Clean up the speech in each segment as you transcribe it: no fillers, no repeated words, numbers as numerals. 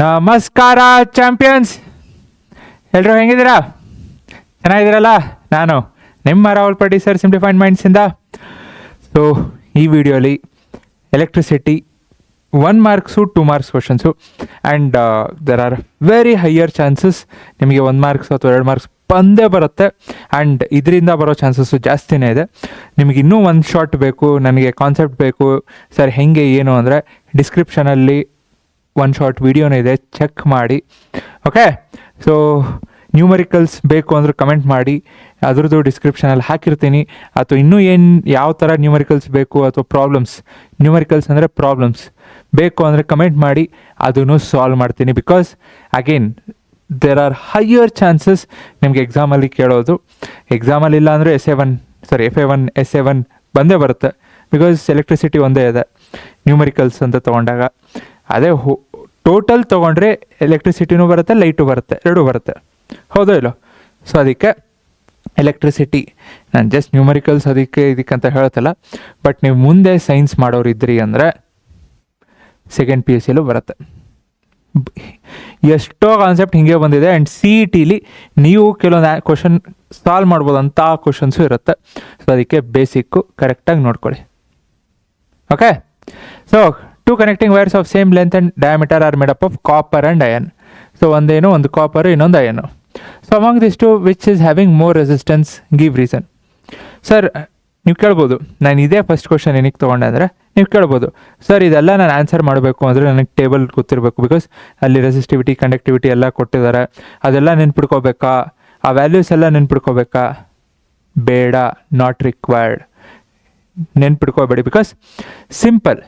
ನಮಸ್ಕಾರ ಚಾಂಪಿಯನ್ಸ್, ಎಲ್ಲರೂ ಹೆಂಗಿದ್ದೀರಾ? ಚೆನ್ನಾಗಿದ್ದೀರಲ್ಲ? ನಾನು ನಿಮ್ಮ ರಾಹುಲ್ ಪಟ್ಟಿ ಸರ್, ಸಿಂಪ್ಲಿಫೈಡ್ ಮೈಂಡ್ಸಿಂದ. ಸೊ ಈ ವಿಡಿಯೋಲಿ electricity 1 marks 2 marks questions, and there are very higher chances ನಿಮಗೆ 1 ಮಾರ್ಕ್ಸ್ ಅಥವಾ 2 ಮಾರ್ಕ್ಸ್ ಬಂದೇ ಬರುತ್ತೆ. ಆ್ಯಂಡ್ ಇದರಿಂದ ಬರೋ ಚಾನ್ಸಸ್ಸು ಜಾಸ್ತಿನೇ ಇದೆ. ನಿಮಗೆ ಇನ್ನೂ ಒಂದು ಶಾರ್ಟ್ ಬೇಕು, ನನಗೆ ಕಾನ್ಸೆಪ್ಟ್ ಬೇಕು ಸರ್ ಹೆಂಗೆ ಏನು ಅಂದರೆ ಡಿಸ್ಕ್ರಿಪ್ಷನಲ್ಲಿ ಒಂದು ಶಾರ್ಟ್ ವೀಡಿಯೋನೇ ಇದೆ, ಚೆಕ್ ಮಾಡಿ. ಓಕೆ, ಸೊ ನ್ಯೂಮರಿಕಲ್ಸ್ ಬೇಕು ಅಂದರೆ ಕಮೆಂಟ್ ಮಾಡಿ, ಅದ್ರದ್ದು ಡಿಸ್ಕ್ರಿಪ್ಷನಲ್ಲಿ ಹಾಕಿರ್ತೀನಿ. ಅಥವಾ ಇನ್ನೂ ಯಾವ ಥರ ನ್ಯೂಮರಿಕಲ್ಸ್ ಬೇಕು ಅಥವಾ ನ್ಯೂಮರಿಕಲ್ಸ್ ಅಂದರೆ ಪ್ರಾಬ್ಲಮ್ಸ್ ಬೇಕು ಅಂದರೆ ಕಮೆಂಟ್ ಮಾಡಿ, ಅದನ್ನು ಸಾಲ್ವ್ ಮಾಡ್ತೀನಿ. Because again there are higher chances ನಿಮಗೆ ಎಕ್ಸಾಮಲ್ಲಿ ಕೇಳೋದು. ಎಕ್ಸಾಮಲ್ಲಿ ಇಲ್ಲ ಅಂದರೆ FA1 SA1 ಬಂದೇ ಬರುತ್ತೆ. ಬಿಕಾಸ್ ಎಲೆಕ್ಟ್ರಿಸಿಟಿ ಒಂದೇ ಇದೆ ನ್ಯೂಮರಿಕಲ್ಸ್ ಅಂತ ತೊಗೊಂಡಾಗ. ಅದೇ ಟೋಟಲ್ ತೊಗೊಂಡ್ರೆ ಎಲೆಕ್ಟ್ರಿಸಿಟಿನೂ ಬರುತ್ತೆ, ಲೈಟು ಬರುತ್ತೆ, ಎರಡೂ ಬರುತ್ತೆ. ಹೌದೋ ಇಲ್ಲೋ? ಸೊ ಅದಕ್ಕೆ ಎಲೆಕ್ಟ್ರಿಸಿಟಿ ನಾನು ಜಸ್ಟ್ ನ್ಯೂಮರಿಕಲ್ಸ್ ಇದಕ್ಕಂತ ಹೇಳ್ತಲ್ಲ. ಬಟ್ ನೀವು ಮುಂದೆ ಸೈನ್ಸ್ ಮಾಡೋರು ಇದ್ರಿ ಅಂದರೆ ಸೆಕೆಂಡ್ PUCಯಲ್ಲೂ ಬರುತ್ತೆ. ಎಷ್ಟೋ ಕಾನ್ಸೆಪ್ಟ್ ಹಿಂಗೆ ಬಂದಿದೆ. ಆ್ಯಂಡ್ CETಲಿ ನೀವು ಕೆಲವೊಂದು ಕ್ವಶನ್ ಸಾಲ್ವ್ ಮಾಡ್ಬೋದು ಅಂತ ಕ್ವಶನ್ಸು ಇರುತ್ತೆ. ಸೊ ಅದಕ್ಕೆ ಬೇಸಿಕ್ಕು ಕರೆಕ್ಟಾಗಿ ನೋಡ್ಕೊಳ್ಳಿ. Okay, so 2 connecting wires of same length and diameter are made up of copper and iron. So ಒಂದು ಕಾಪರು, ಇನ್ನೊಂದು iron. So among this two which is having more resistance, give reason. Sir ನೀವು ಕೇಳ್ಬೋದು, ನಾನು ಇದೇ first question ಏನಕ್ಕೆ ತೊಗೊಂಡೆ ಅಂದರೆ ನೀವು ಕೇಳ್ಬೋದು, ಸರ್ ಇದೆಲ್ಲ ನಾನು ಆನ್ಸರ್ ಮಾಡಬೇಕು ಅಂದರೆ ನನಗೆ ಟೇಬಲ್ ಗೊತ್ತಿರಬೇಕು. ಬಿಕಾಸ್ ಅಲ್ಲಿ ರೆಸಿಸ್ಟಿವಿಟಿ, ಕಂಡಕ್ಟಿವಿಟಿ ಎಲ್ಲ ಕೊಟ್ಟಿದ್ದಾರೆ, ಅದೆಲ್ಲ ನೆನ್ಪಿಡ್ಕೋಬೇಕಾ? ಆ ವ್ಯಾಲ್ಯೂಸ್ ಎಲ್ಲ ನೆನ್ಪಿಡ್ಕೋಬೇಕಾ? ಬೇಡ, ನಾಟ್ ರಿಕ್ವೈರ್ಡ್. ನೆನ್ಪಿಡ್ಕೋಬೇಡಿ. ಬಿಕಾಸ್ ಸಿಂಪಲ್,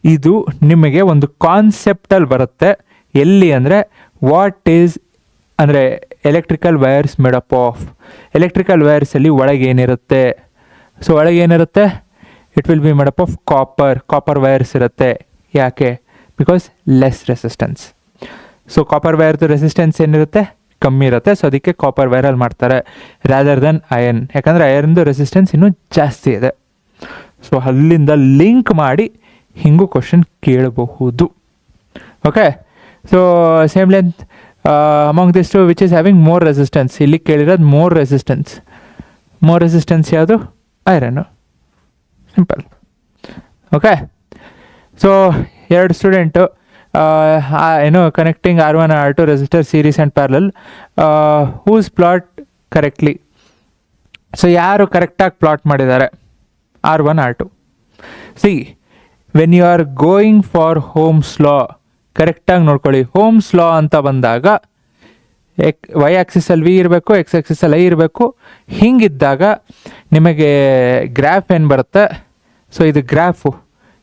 ಇದು ನಿಮಗೆ ಒಂದು ಕಾನ್ಸೆಪ್ಟಲ್ಲಿ ಬರುತ್ತೆ. ಎಲ್ಲಿ ಅಂದರೆ ವಾಟ್ ಈಸ್ ಅಂದರೆ electrical wires made up of. Electrical ವೈರ್ಸಲ್ಲಿ ಒಳಗೇನಿರುತ್ತೆ? ಸೊ ಒಳಗೇನಿರುತ್ತೆ? It will be made up of copper wires ಇರುತ್ತೆ. ಯಾಕೆ? Because less resistance. So copper ವೈರ್ದು ರೆಸಿಸ್ಟೆನ್ಸ್ ಏನಿರುತ್ತೆ? ಕಮ್ಮಿ ಇರುತ್ತೆ. ಸೊ ಅದಕ್ಕೆ ಕಾಪರ್ ವೈರಲ್ಲಿ ಮಾಡ್ತಾರೆ ರಾದರ್ ದೆನ್ ಅಯನ್. ಯಾಕಂದರೆ ಅಯನ್ದು ರೆಸಿಸ್ಟೆನ್ಸ್ ಇನ್ನೂ ಜಾಸ್ತಿ ಇದೆ. ಸೊ ಅಲ್ಲಿಂದ ಲಿಂಕ್ ಮಾಡಿ ಹಿಂಗೂ ಕ್ವಶನ್ ಕೇಳಬಹುದು. Okay, so same length among this two which is having more resistance. ಇಲ್ಲಿ ಕೇಳಿರೋದು ಮೋರ್ ರೆಸಿಸ್ಟೆನ್ಸ್ ಯಾವುದು? Iron. Simple. Okay, so 2 student connecting R1 R2 resistor series and parallel, whose plot correctly. So ಯಾರು ಕರೆಕ್ಟಾಗಿ plot ಮಾಡಿದ್ದಾರೆ R1 R2? See, when you are going for Ohm's law, ಕರೆಕ್ಟಾಗಿ ನೋಡ್ಕೊಳ್ಳಿ. Homes law ಅಂತ ಬಂದಾಗ Y ಆಕ್ಸಿಸಲ್ಲಿ V ಇರಬೇಕು, X ಆಕ್ಸಿಸಲ್ಲಿ I ಇರಬೇಕು. ಹಿಂಗಿದ್ದಾಗ ನಿಮಗೆ ಗ್ರಾಫ್ ಏನು ಬರುತ್ತೆ? ಸೊ ಇದು ಗ್ರಾಫು,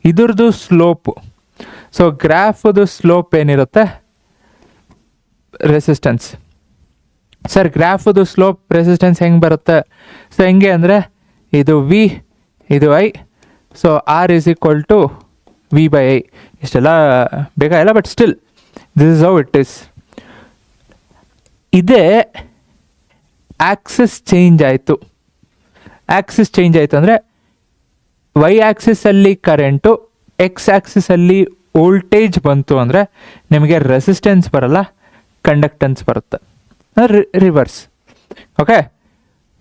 ಇದ್ರದ್ದು ಸ್ಲೋಪು. ಸೊ ಗ್ರಾಫದು ಸ್ಲೋಪ್ ಏನಿರುತ್ತೆ? ರೆಸಿಸ್ಟೆನ್ಸ್. ಸರ್ ಗ್ರಾಫದು ಸ್ಲೋಪ್ ರೆಸಿಸ್ಟೆನ್ಸ್ ಹೆಂಗೆ ಬರುತ್ತೆ? ಸೊ ಹೆಂಗೆ ಅಂದರೆ ಇದು V, ಇದು I. So R is equal to V/I. ಇಷ್ಟೆಲ್ಲ ಬೇಕಾಗಿಲ್ಲ, but still this is how it is. ಇದೇ ಆಕ್ಸಿಸ್ ಚೇಂಜ್ ಆಯಿತು. ಅಂದರೆ Y ಆಕ್ಸಿಸಲ್ಲಿ ಕರೆಂಟು, X ಆಕ್ಸಿಸಲ್ಲಿ ವೋಲ್ಟೇಜ್ ಬಂತು ಅಂದರೆ ನಿಮಗೆ ರೆಸಿಸ್ಟೆನ್ಸ್ ಬರಲ್ಲ, ಕಂಡಕ್ಟೆನ್ಸ್ ಬರುತ್ತೆ. ರಿವರ್ಸ್. ಓಕೆ,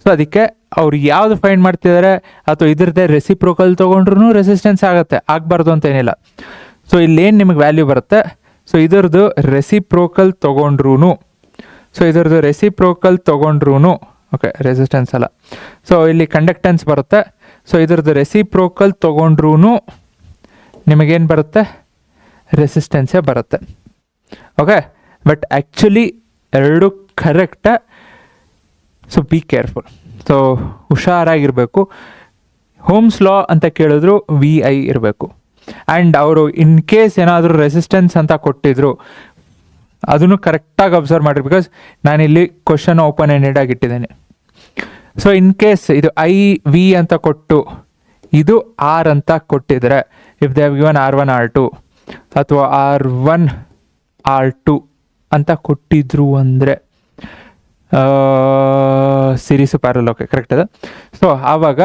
ಸೊ ಅದಕ್ಕೆ ಅವ್ರು ಯಾವುದು ಫೈಂಡ್ ಮಾಡ್ತಿದ್ದಾರೆ, ಅಥವಾ ಇದ್ರದ್ದೇ ರೆಸಿಪ್ರೋಕಲ್ ತೊಗೊಂಡ್ರೂ ರೆಸಿಸ್ಟೆನ್ಸ್ ಆಗುತ್ತೆ, ಆಗಬಾರ್ದು ಅಂತ ಏನಿಲ್ಲ. ಸೊ ಇಲ್ಲೇನು ನಿಮಗೆ ವ್ಯಾಲ್ಯೂ ಬರುತ್ತೆ? ಸೊ ಇದ್ರದ್ದು ರೆಸಿಪ್ರೋಕಲ್ ತೊಗೊಂಡ್ರೂ ಓಕೆ, ರೆಸಿಸ್ಟೆನ್ಸ್ ಅಲ್ಲ. ಸೊ ಇಲ್ಲಿ ಕಂಡಕ್ಟೆನ್ಸ್ ಬರುತ್ತೆ. ಸೊ ಇದ್ರದ್ದು ರೆಸಿಪ್ರೋಕಲ್ ತೊಗೊಂಡ್ರೂ ನಿಮಗೇನು ಬರುತ್ತೆ? ರೆಸಿಸ್ಟೆನ್ಸೇ ಬರುತ್ತೆ. ಓಕೆ, ಬಟ್ ಆ್ಯಕ್ಚುಲಿ ಎರಡು correct. So be careful. So ಹುಷಾರಾಗಿರಬೇಕು. ಹೋಮ್ಸ್ ಲಾ ಅಂತ ಕೇಳಿದ್ರು VI ಇರಬೇಕು. ಆ್ಯಂಡ್ ಅವರು ಇನ್ ಕೇಸ್ ಏನಾದರೂ ರೆಸಿಸ್ಟೆನ್ಸ್ ಅಂತ ಕೊಟ್ಟಿದ್ರು ಅದನ್ನು ಕರೆಕ್ಟಾಗಿ ಅಬ್ಸರ್ವ್ ಮಾಡಿರಿ. ಬಿಕಾಸ್ ನಾನಿಲ್ಲಿ ಕ್ವಶನ್ ಓಪನ್ ಎಂಡೆಡ್ ಆಗಿಟ್ಟಿದ್ದೇನೆ. ಸೊ ಇನ್ ಕೇಸ್ ಇದು IV ಅಂತ ಕೊಟ್ಟು ಇದು R ಅಂತ ಕೊಟ್ಟಿದ್ರೆ, if they have given R1 R2 ಅಥವಾ R1 R2 ಅಂತ ಕೊಟ್ಟಿದ್ರು ಅಂದರೆ ಸೀರೀಸು ಪ್ಯಾರಲ್. ಓಕೆ, ಕರೆಕ್ಟ್ ಅದ. ಸೊ ಆವಾಗ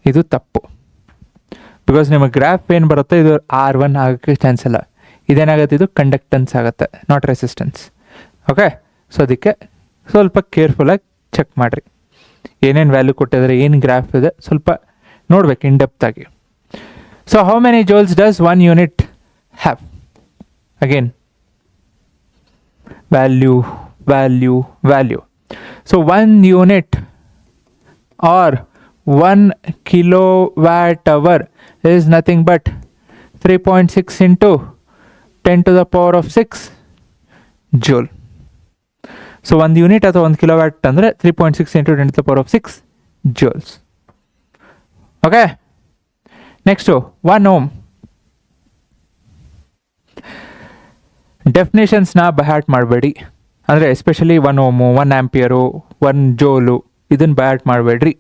ಇದು ತಪ್ಪು. ಬಿಕಾಸ್ ನಿಮಗೆ ಗ್ರಾಫ್ ಏನು ಬರುತ್ತೆ, ಇದು R1 ಆಗೋಕ್ಕೆ ಚಾನ್ಸ್ ಇಲ್ಲ. ಇದೇನಾಗುತ್ತೆ, ಇದು ಕಂಡಕ್ಟೆನ್ಸ್ ಆಗುತ್ತೆ, ನಾಟ್ ರೆಸಿಸ್ಟೆನ್ಸ್. ಓಕೆ, ಸೊ ಅದಕ್ಕೆ ಸ್ವಲ್ಪ ಕೇರ್ಫುಲ್ಲಾಗಿ ಚೆಕ್ ಮಾಡಿರಿ. ಏನೇನು ವ್ಯಾಲ್ಯೂ ಕೊಟ್ಟಿದ್ದಾರೆ, ಏನು ಗ್ರಾಫ್ ಇದೆ, ಸ್ವಲ್ಪ ನೋಡ್ಬೇಕು ಇನ್ ಡೆಪ್ತ್ ಆಗಿ. So how many joules does 1 unit have? Again value value value. So 1 unit or 1 kilowatt hour is nothing but 3.6 into 10 to the power of 6 joule. So 1 unit ಅಥವಾ 1 kilowatt ಅಂದರೆ 3.6 into 10 to the power of 6 joules. Okay, next 1 ohm. ಡೆಫಿನೇಷನ್ಸ್ನ ಬಹ್ಯಾಟ್ ಮಾಡಬೇಡಿ, ಅಂದರೆ especially 1 ohm, 1 ampere, 1 joule ಇದನ್ನು ಬಹ್ಯಾಟ್ ಮಾಡಬೇಡ್ರಿ,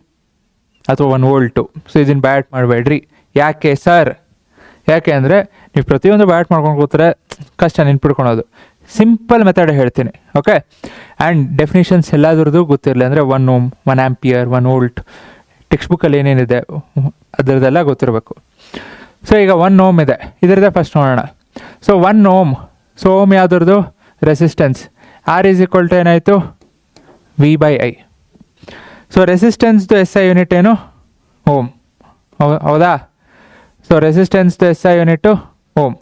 ಅಥವಾ 1 volt. So ಇದನ್ನು ಬಹ್ಯಾಟ್ ಮಾಡಬೇಡ್ರಿ. ಯಾಕೆ ಸರ್? ಯಾಕೆ ಅಂದರೆ ನೀವು ಪ್ರತಿಯೊಂದು ಬಹ್ಯಾಟ್ ಮಾಡ್ಕೊಂಡು ಕೂತ್ರೆ ಕಷ್ಟ ನೆನ್ಪಿಡ್ಕೊಳೋದು. ಸಿಂಪಲ್ ಮೆಥಡ್ ಹೇಳ್ತೀನಿ. ಓಕೆ, ಆ್ಯಂಡ್ ಡೆಫಿನೇಷನ್ಸ್ ಎಲ್ಲದ್ರದ್ದು ಗೊತ್ತಿರಲಿ, ಅಂದರೆ 1 ohm, 1 ಆಂಪಿಯರ್, 1 volt ಟೆಕ್ಸ್ಟ್ ಬುಕ್ಕಲ್ಲಿ ಏನೇನಿದೆ ಅದರದ್ದೆಲ್ಲ ಗೊತ್ತಿರಬೇಕು. ಸೊ ಈಗ 1 ohm ಇದೆ, ಇದರದ್ದೇ ಫಸ್ಟ್ ನೋಡೋಣ. ಸೊ 1 ohm, ಸೊ ಓಮ್ ಯಾವುದ್ರದ್ದು? Resistance. R is equal to ಏನಾಯಿತು? V/I. ಸೊ ರೆಸಿಸ್ಟೆನ್ಸ್ದು SI ಯೂನಿಟ್ ಏನು? ಓಮ್. ಹೌದಾ? ಸೊ ರೆಸಿಸ್ಟೆನ್ಸ್ದು SI ಯೂನಿಟು ಓಮ್.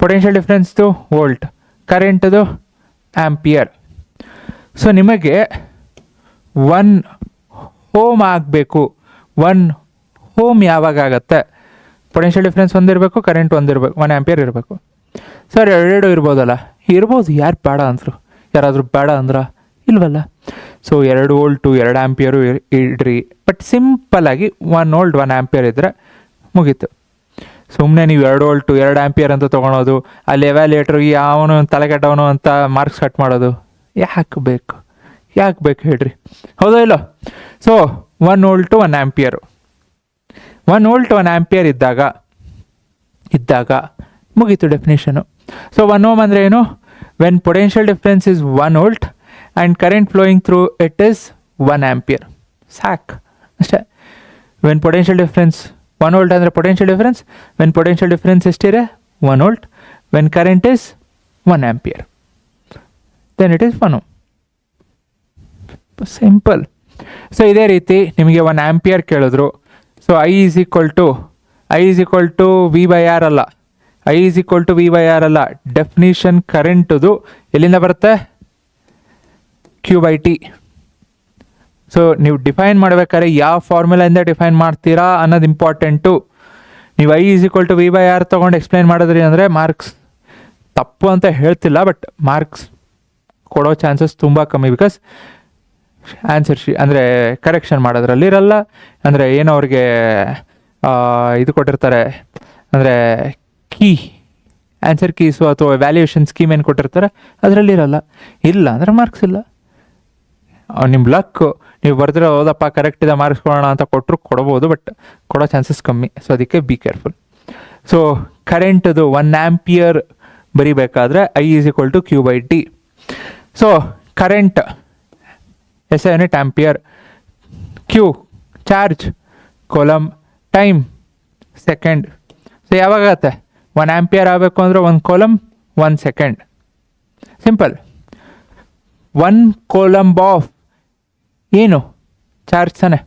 ಪೊಟೆನ್ಷಿಯಲ್ ಡಿಫ್ರೆನ್ಸ್ದು ವೋಲ್ಟ್. ಕರೆಂಟ್ದು ಆಂಪಿಯರ್. ಸೊ ನಿಮಗೆ 1 ohm ಆಗಬೇಕು. 1 ohm ಯಾವಾಗ ಆಗುತ್ತೆ? ಪೊಟೆನ್ಷಿಯಲ್ ಡಿಫ್ರೆನ್ಸ್ ಒಂದಿರಬೇಕು, ಕರೆಂಟ್ ಒಂದಿರಬೇಕು, 1 ಆಂಪಿಯರ್ ಇರಬೇಕು. ಸರ್ ಎರಡೆರಡು ಇರ್ಬೋದಲ್ಲ? ಇರ್ಬೋದು, ಯಾರು ಬೇಡ ಅಂದರು? ಯಾರಾದರೂ ಬೇಡ ಅಂದ್ರ? ಇಲ್ವಲ್ಲ. ಸೊ 2 volt 2 ಆಂಪಿಯರು ಇಡ್ರಿ, ಬಟ್ ಸಿಂಪಲ್ಲಾಗಿ 1 volt 1 ಆಂಪಿಯರ್ ಇದ್ದರೆ ಮುಗೀತು. ಸುಮ್ಮನೆ ನೀವು 2 volt 2 ಆಂಪಿಯರ್ ಅಂತ ತೊಗೊಳೋದು, ಅಲ್ಲಿ ಎವ್ಯಾಲ್ಯೂಯೇಟ್ರು ಯಾವನು ತಲೆಗೆಟ್ಟವನು ಅಂತ ಮಾರ್ಕ್ಸ್ ಕಟ್ ಮಾಡೋದು ಯಾಕೆ ಬೇಕು? ಯಾಕೆ ಬೇಕು ಹೇಳ್ರಿ? ಹೌದಾ ಇಲ್ಲೋ? So 1 volt 1 ampere, 1 volt 1 ampere ಇದ್ದಾಗ ಮುಗೀತು ಡೆಫಿನೇಷನು. ಸೊ 1 ohm ಅಂದರೆ ಏನು? When potential difference is 1 volt and current flowing through it is 1 ampere. ಸಾಕು ಅಷ್ಟೇ. ವೆನ್ ಪೊಟೆನ್ಷಿಯಲ್ ಡಿಫ್ರೆನ್ಸ್ 1 volt ಅಂದರೆ potential difference, when potential difference ಎಷ್ಟಿದೆ? 1 volt, when current is 1 ampere, then it is 1 ohm. Simple. So ಇದೇ ರೀತಿ ನಿಮಗೆ 1 ampere ಕೇಳಿದ್ರು. So I is equal to V/R ಅಲ್ಲ, I is equal to V/R ಅಲ್ಲ. Definition ಕರೆಂಟದು ಎಲ್ಲಿಂದ ಬರುತ್ತೆ? Q/T. ಸೊ ನೀವು ಡಿಫೈನ್ ಮಾಡ್ಬೇಕಾದ್ರೆ ಯಾವ ಫಾರ್ಮುಲಾಯಿಂದ ಡಿಫೈನ್ ಮಾಡ್ತೀರಾ ಅನ್ನೋದು ಇಂಪಾರ್ಟೆಂಟು. ನೀವು I is equal to V/R ತೊಗೊಂಡು ಎಕ್ಸ್ಪ್ಲೈನ್ ಮಾಡಿದ್ರಿ ಅಂದರೆ ಮಾರ್ಕ್ಸ್ ತಪ್ಪು ಅಂತ ಹೇಳ್ತಿಲ್ಲ, ಬಟ್ ಮಾರ್ಕ್ಸ್ ಕೊಡೋ ಚಾನ್ಸಸ್ ತುಂಬ ಕಮ್ಮಿ. ಬಿಕಾಸ್ ಆನ್ಸರ್ ಅಂದರೆ ಕರೆಕ್ಷನ್ ಮಾಡೋದ್ರಲ್ಲಿ ಇರಲ್ಲ, ಅಂದರೆ ಏನೋ ಅವ್ರಿಗೆ ಇದು ಕೊಟ್ಟಿರ್ತಾರೆ, ಅಂದರೆ ಆನ್ಸರ್ ಕೀಸು ಅಥವಾ ವ್ಯಾಲ್ಯೂಯೇಷನ್ ಸ್ಕೀಮ್ ಏನು ಕೊಟ್ಟಿರ್ತಾರೆ ಅದರಲ್ಲಿ ಇರಲ್ಲ. ಇಲ್ಲ ಅಂದರೆ ಮಾರ್ಕ್ಸ್ ಇಲ್ಲ. ನಿಮ್ಮ ಲಕ್, ನೀವು ಬರೆದ್ರೆ ಹೌದಪ್ಪ ಕರೆಕ್ಟ್ ಇದೆ ಮಾರ್ಕ್ಸ್ ಕೊಡೋಣ ಅಂತ ಕೊಡ್ಬೋದು, ಬಟ್ ಕೊಡೋ ಚಾನ್ಸಸ್ ಕಮ್ಮಿ. ಸೊ ಅದಕ್ಕೆ ಬಿ ಕೇರ್ಫುಲ್. ಸೊ ಕರೆಂಟದು 1 ಆಂಪಿಯರ್ ಬರಿಬೇಕಾದ್ರೆ I is equal to Q/T. So current SI unit ampere, Q charge, coulomb, time second. So ಯಾವಾಗತ್ತೆ? 1 ಆಂಪಿಯರ್ ಆಗಬೇಕು ಅಂದರೆ 1 coulomb 1 second. Simple. 1 coulomb of ಏನು? ಚಾರ್ಜ್ ತಾನೆ.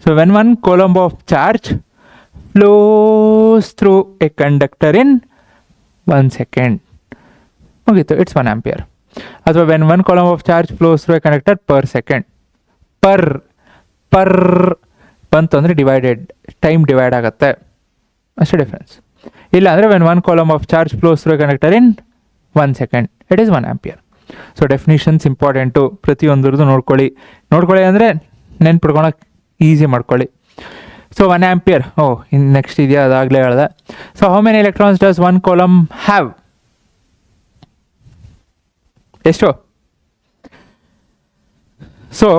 So when 1 coulomb of charge flows through a conductor in 1 second, ಮುಗೀತು, it's 1 ampere. ಅಥವಾ when 1 coulomb of charge flows through a conductor per second. Per ಬಂತು ಅಂದರೆ divided, time divide ಆಗುತ್ತೆ, ಅಷ್ಟೇ difference. ಇಲ್ಲ ಅಂದರೆ when 1 coulomb of charge flows through a conductor in 1 second, it is 1 ampere. So definitions important, ಪ್ರತಿಯೊಂದ್ರದ್ದು ನೋಡ್ಕೊಳ್ಳಿ ಅಂದರೆ ನೆನ್ಪಿಡ್ಕೊಳಕ್ಕೆ ಈಸಿ ಮಾಡ್ಕೊಳ್ಳಿ. ಸೊ 1 ಆಂಪಿಯರ್, ಇನ್ನು ನೆಕ್ಸ್ಟ್ ಇದೆಯಾ? ಅದಾಗಲೇ ಹೇಳ್ದೆ. So how many electrons does 1 coulomb have? ಎಷ್ಟು? ಸೊ